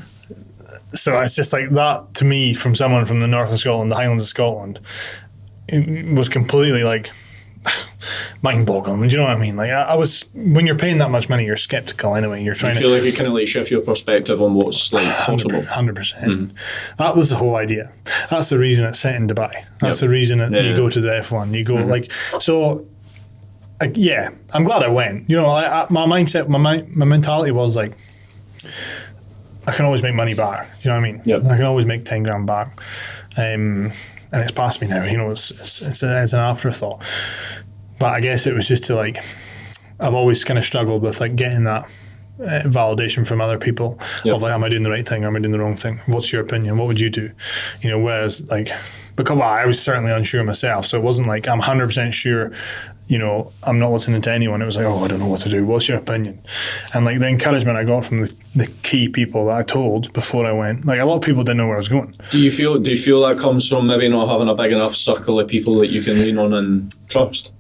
So it's just like that to me, from someone from the north of Scotland, the Highlands of Scotland, it was completely like mind-boggling. Do you know what I mean? Like I was, when you're paying that much money, you're skeptical anyway. You're trying to feel like it kind of like shift your perspective on what's like possible. 100%. That was the whole idea. That's the reason it's set in Dubai. That's the reason that you go to the F1. You go like so. Yeah, I'm glad I went. You know, my mindset, my mentality was like, I can always make money back. Do you know what I mean? Yep. I can always make 10 grand back. And it's past me now. You know, it's an afterthought. But I guess it was just to like, I've always kind of struggled with like getting that validation from other people of like, am I doing the right thing? Or am I doing the wrong thing? What's your opinion? What would you do? You know, whereas like, because I was certainly unsure myself. So it wasn't like I'm 100% sure, you know, I'm not listening to anyone. It was like, oh, I don't know what to do. What's your opinion? And like the encouragement I got from the key people that I told before I went, like a lot of people didn't know where I was going. Do you feel that comes from maybe not having a big enough circle of people that you can lean on and trust?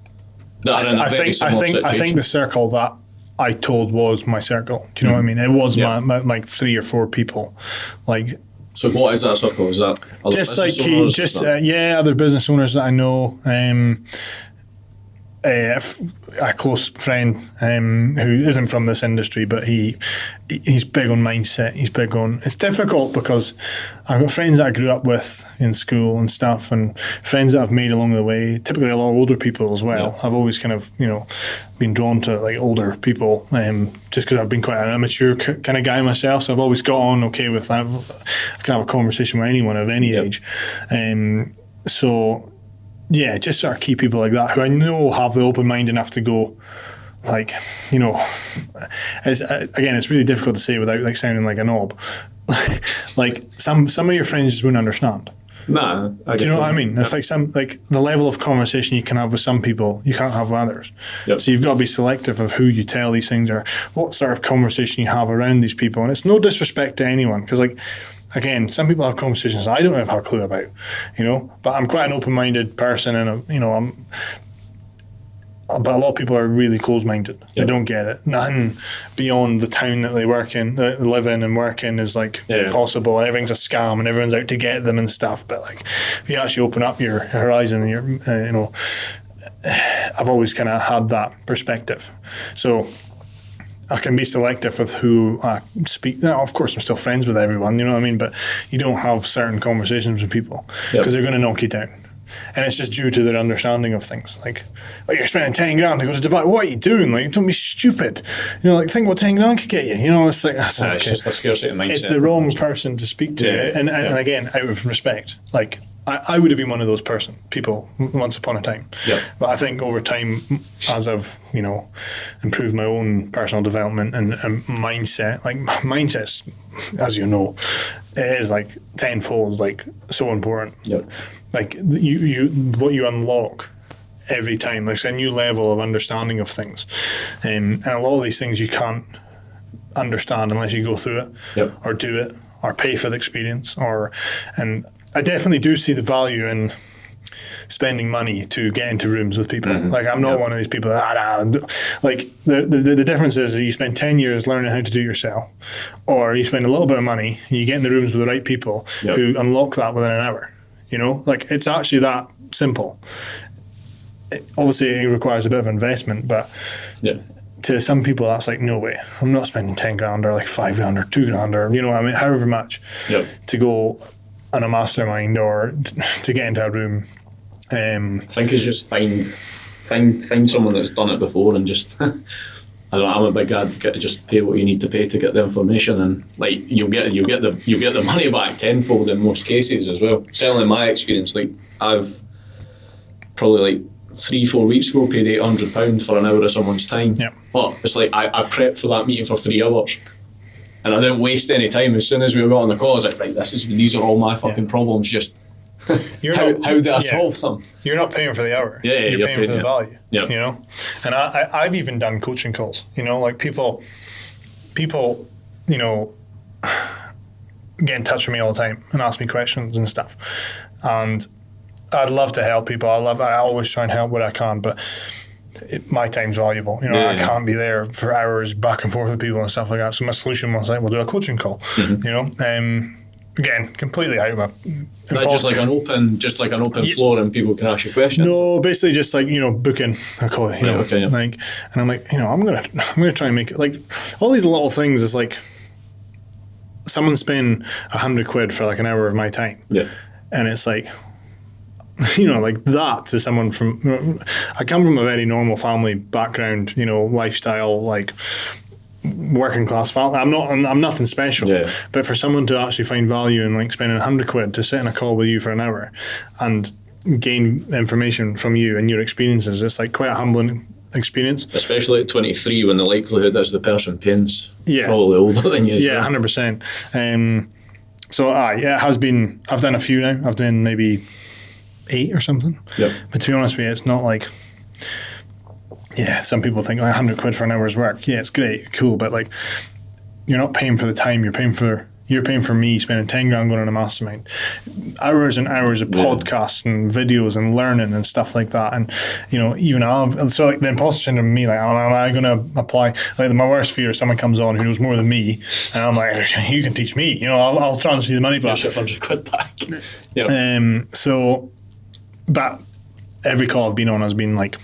I think the circle that I told was my circle. Do you know what I mean? It was my like 3 or 4 people. Like, so what is that circle? Is that other just like other business owners that I know. A close friend who isn't from this industry, but he's big on mindset. He's big on. It's difficult because I've got friends that I grew up with in school and stuff, and friends that I've made along the way. Typically, a lot of older people as well. I've always kind of been drawn to like older people, just because I've been quite an immature kind of guy myself. So I've always got on okay with that. I can have a conversation with anyone of any age, so. Yeah, just sort of key people like that who I know have the open mind enough to go, like, you know, it's really difficult to say without like sounding like a knob. Like some of your friends just wouldn't understand. Nah, do you know what I mean? It's like the level of conversation you can have with some people you can't have with others. Yep. So you've got to be selective of who you tell these things or what sort of conversation you have around these people. And it's no disrespect to anyone, because like, again, some people have conversations I don't have a clue about, you know. But I'm quite an open-minded person, and but a lot of people are really close-minded. Yep. They don't get it. Nothing beyond the town that they live in and work in is like possible, and everything's a scam, and everyone's out to get them and stuff. But like, if you actually open up your horizon, I've always kind of had that perspective. So I can be selective with who I speak. Now, of course, I'm still friends with everyone, you know what I mean? But you don't have certain conversations with people because they're going to knock you down. And it's just due to their understanding of things. Like, oh, you're spending 10 grand to go to Dubai. What are you doing? Like, don't be stupid. You know, like, think what 10 grand could get you. You know, it's like, it's just a scarcity mindset. It's the wrong person to speak to. And again, out of respect, like, I would have been one of those people once upon a time. Yep. But I think over time, as I've, improved my own personal development and mindset, like mindsets, as you know, it is like tenfold, like so important. Yep. Like what you unlock every time, like it's a new level of understanding of things. And a lot of these things you can't understand unless you go through it or do it or pay for the experience and I definitely do see the value in spending money to get into rooms with people. Mm-hmm. Like I'm not one of these people like the difference is that you spend 10 years learning how to do it yourself, or you spend a little bit of money and you get in the rooms with the right people who unlock that within an hour. You know, like it's actually that simple. Obviously it requires a bit of investment, but to some people that's like, no way, I'm not spending 10 grand or like 5 grand or 2 grand or however much to go on a mastermind or to get into a room. I think it's just find someone that's done it before and just I'm a big advocate to just pay what you need to pay to get the information, and like you'll get the money back tenfold in most cases as well. Certainly in my experience, like I've probably like 3-4 weeks ago paid £800 for an hour of someone's time. Yep. But it's like I prepped for that meeting for 3 hours. And I didn't waste any time. As soon as we got on the call, I was like, right, these are all my fucking problems. Just how do I solve them? You're not paying for the hour. Yeah, you're paying for the value. Yeah. You know, and I've even done coaching calls. You know, like people, you know, get in touch with me all the time and ask me questions and stuff. And I'd love to help people. I always try and help what I can, but my time's valuable. You know, I can't be there for hours back and forth with people and stuff like that. So my solution was like, we'll do a coaching call. Mm-hmm. You know, again, completely out of my. Just like an open floor, and people can ask you questions. No, basically just like, you know, booking a call. You know, okay, yeah. Like, and I'm like, you know, I'm gonna try and make it like all these little things. Is like someone spend £100 for like an hour of my time. Yeah, and it's like, you know, like that to someone from, I come from a very normal family background, you know, lifestyle, like working class family. I'm nothing special. Yeah. But for someone to actually find value in like spending £100 to sit in a call with you for an hour and gain information from you and your experiences, it's like quite a humbling experience. Especially at 23, when the likelihood is the person paying's probably older than you. Yeah, 100%. So it has been, I've done a few now. I've done maybe 8 or something. Yep. But to be honest with you, it's not like, some people think like £100 for an hour's work. Yeah, it's great, cool, but like you're not paying for the time. You're paying for me spending 10 grand going on a mastermind, hours and hours of podcasts and videos and learning and stuff like that. And you know, even so like the imposter syndrome of me, like, am I going to apply? Like my worst fear is someone comes on who knows more than me, and I'm like, you can teach me. You know, I'll transfer you the money back. £100 back. Yeah. So, but every call I've been on has been like,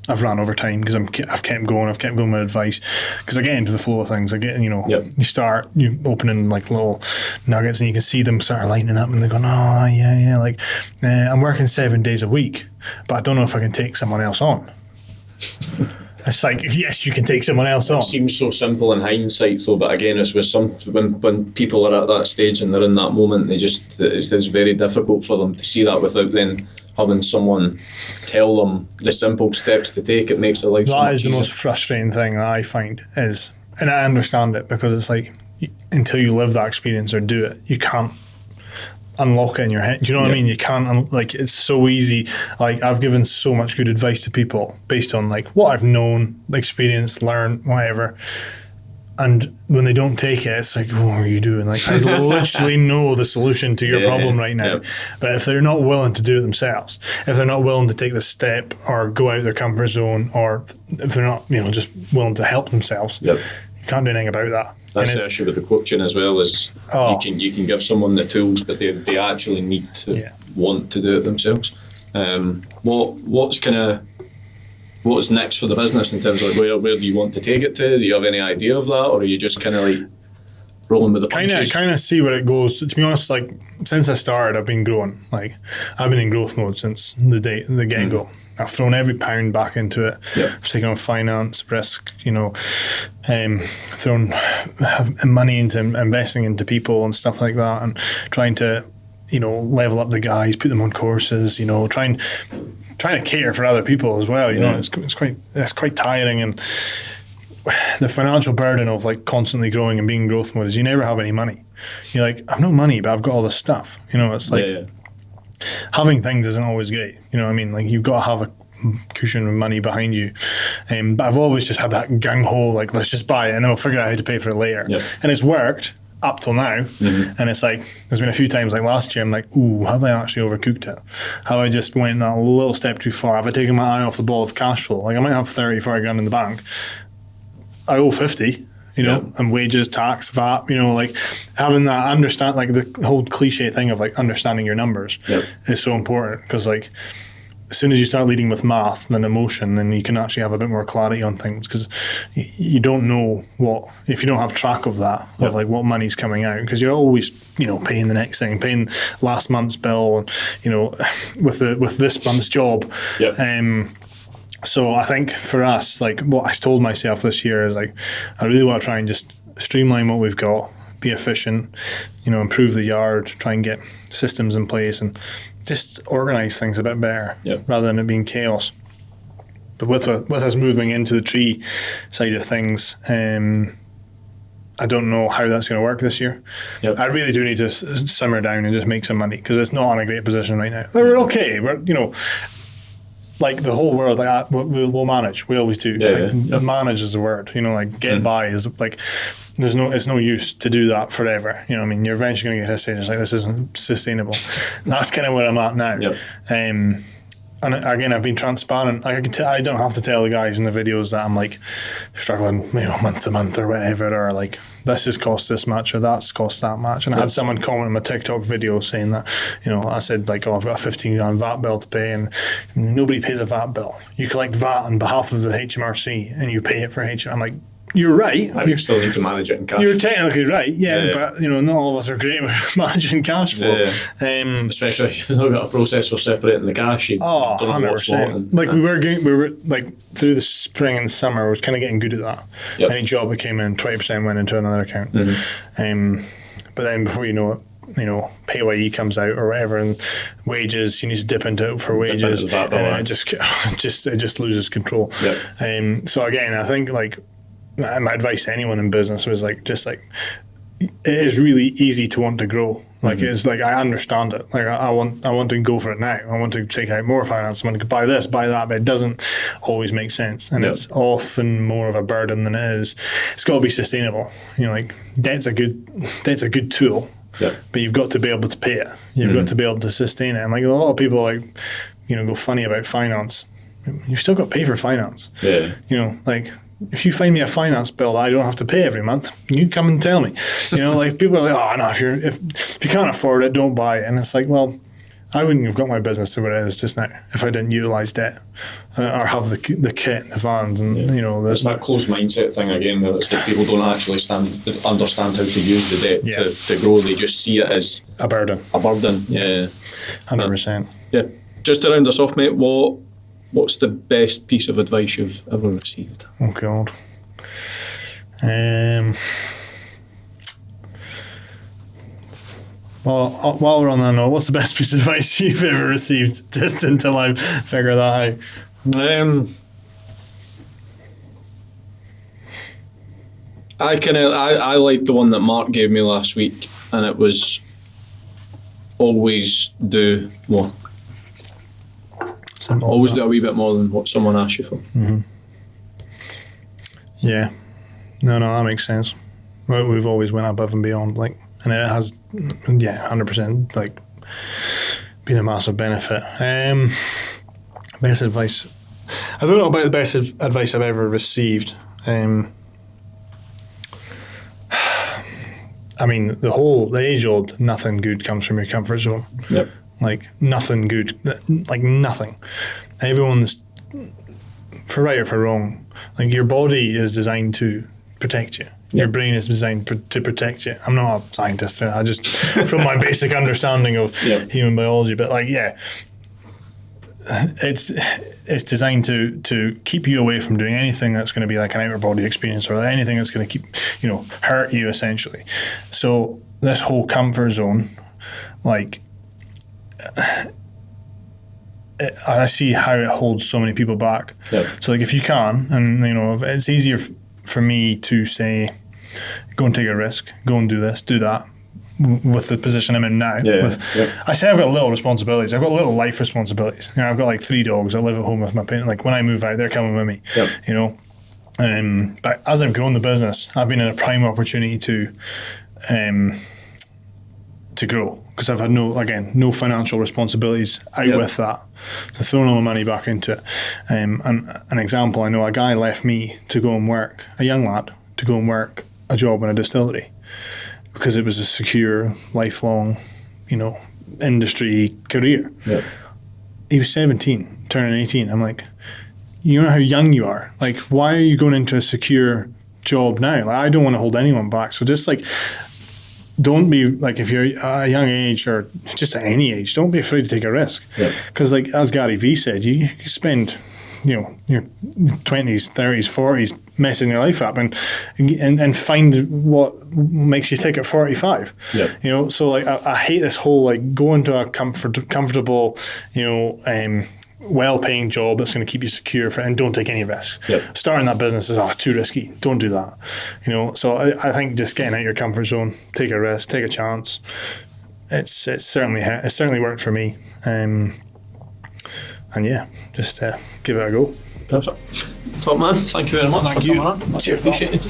I've ran over time because I've kept going with advice, because I get into the flow of things. I get, you know, you opening like little nuggets and you can see them start lining up and they're going, oh yeah, like I'm working 7 days a week, but I don't know if I can take someone else on. It's like, yes, you can take someone else on. It seems so simple in hindsight though, but again, it's with when people are at that stage and they're in that moment, it's very difficult for them to see that without then having someone tell them the simple steps to take. It makes their life so much That is the easier. most frustrating thing that I find is, and I understand it, because it's like until you live that experience or do it, you can't unlock it in your head. Do you know what I mean? You can't, like, it's so easy. Like, I've given so much good advice to people based on like what I've known, experienced, learned, whatever. And when they don't take it, it's like, what are you doing? Like, I literally know the solution to your problem right now. But if they're not willing to do it themselves, if they're not willing to take the step or go out of their comfort zone, or if they're not, you know, just willing to help themselves, you can't do anything about that. That's the issue with the coaching as well, is you can give someone the tools, but they actually need to want to do it themselves. What's next for the business in terms of where do you want to take it to? Do you have any idea of that, or are you just kind of like rolling with the punches? Kind of see where it goes. To be honest, like since I started, I've been growing. Like I've been in growth mode since the get-go. I've thrown every pound back into it. I've taken on finance, risk, you know, thrown money into investing into people and stuff like that, and trying to, you know, level up the guys, put them on courses, you know, trying to cater for other people as well. You know, it's quite tiring, and the financial burden of like constantly growing and being in growth mode is you never have any money. You're like, I've no money, but I've got all this stuff. You know, it's like having things isn't always great. You know what I mean? Like you've got to have a cushion of money behind you. But I've always just had that gung ho, like let's just buy it and then we'll figure out how to pay for it later. And it's worked up till now, and it's like there's been a few times like last year I'm like, ooh, have I actually overcooked it? Have I just went that little step too far? Have I taken my eye off the ball of cash flow? Like I might have 30-40 grand in the bank, I owe 50, you know, and wages, tax, VAT, you know, like having that understand, like the whole cliche thing of like understanding your numbers is so important, because like as soon as you start leading with math and emotion, then you can actually have a bit more clarity on things, because you don't know if you don't have track of that, of like what money's coming out, because you're always, you know, paying the next thing, paying last month's bill, and, you know, with this month's job. So I think for us, like what I told myself this year is like, I really want to try and just streamline what we've got, be efficient, improve the yard, try and get systems in place and just organise things a bit better rather than it being chaos. But with us moving into the tree side of things, I don't know how that's going to work this year. I really do need to simmer down and just make some money because it's not in a great position right now. We're okay. We're, like the whole world, like we'll manage. We always do. Manage is the word. Like get by is like it's no use to do that forever. You're eventually going to get to a stage. It's like this isn't sustainable. That's kind of where I'm at now. And again, I've been transparent. I don't have to tell the guys in the videos that I'm like struggling, month to month or whatever, or like this has cost this much or that's cost that much. And I had someone comment on my TikTok video saying that, I said like, I've got a 15 grand VAT bill to pay, and nobody pays a VAT bill. You collect VAT on behalf of the HMRC and you pay it for HMRC. I'm like, you're right. You still need to manage it in cash. You're technically right, but not all of us are great with managing cash flow. Especially if you've not got a process for separating the cash. You don't know what's what. 100%. Like we were like through the spring and summer, we were kind of getting good at that. Any job that came in, 20% went into another account. But then before you know it, PAYE comes out or whatever, and wages, you need to dip into it for wages, and then it just loses control. So again, I think like my advice to anyone in business was like, it is really easy to want to grow. Like it's like, I understand it. Like I want to go for it now. I want to take out more finance. I want to buy this, buy that, but it doesn't always make sense. And it's often more of a burden than it is. It's got to be sustainable. Like debt's a good tool, but you've got to be able to pay it. You've got to be able to sustain it. And like a lot of people like, go funny about finance. You've still got to pay for finance. Like, if you find me a finance bill that I don't have to pay every month, you come and tell me. Like people are like, oh no, if you can't afford it, don't buy it. And it's like, well, I wouldn't have got my business to where it is just now if I didn't utilise debt or have the kit and the vans and it's that closed mindset thing again, where it's that people don't actually understand how to use the debt to grow. They just see it as a burden. 100%. Just to round us off, mate, what's the best piece of advice you've ever received? Oh God. Well, while we're on that note, what's the best piece of advice you've ever received? Just until I figure that out. I liked the one that Mark gave me last week, and it was always do more. Always do a wee bit more than what someone asks you for. Yeah. No, that makes sense. We've always went above and beyond, like, and it has, 100%, like, been a massive benefit. Best advice. I don't know about the best advice I've ever received. The age-old, nothing good comes from your comfort zone. Like, nothing good. Like, nothing. Everyone's, for right or for wrong, like, your body is designed to protect you. Your brain is designed to protect you. I'm not a scientist. I just, from my basic understanding of human biology, but, like, it's designed to keep you away from doing anything that's going to be like an outer body experience or anything that's going to keep, hurt you, essentially. So this whole comfort zone, like, I see how it holds so many people back. So like if you can, and it's easier for me to say, go and take a risk, go and do this, do that, with the position I'm in now. I say I've got little responsibilities. I've got little life responsibilities. I've got like 3 dogs. I live at home with my parents. Like when I move out, they're coming with me. But as I've grown the business, I've been in a prime opportunity to grow, because I've had no financial responsibilities out with that. So throwing all my money back into it. And an example, I know a guy left me to go and work, a young lad, to go and work a job in a distillery, because it was a secure, lifelong, industry career. He was 17, turning 18. I'm like, you know how young you are. Like, why are you going into a secure job now? Like, I don't want to hold anyone back. So just like, don't be like, if you're a young age or just at any age, don't be afraid to take a risk. Because like, as Gary Vee said, you spend your 20s, 30s, 40s, messing your life up, and find what makes you tick at 45. Yeah. So like I hate this whole like go into a comfortable, well-paying job that's going to keep you secure and don't take any risks. Yep. Starting that business is too risky. Don't do that. So I think just getting out your comfort zone, take a risk, take a chance. It's certainly worked for me. And yeah, just give it a go. Perfect. Top man, thank you very much for coming on. Much appreciated.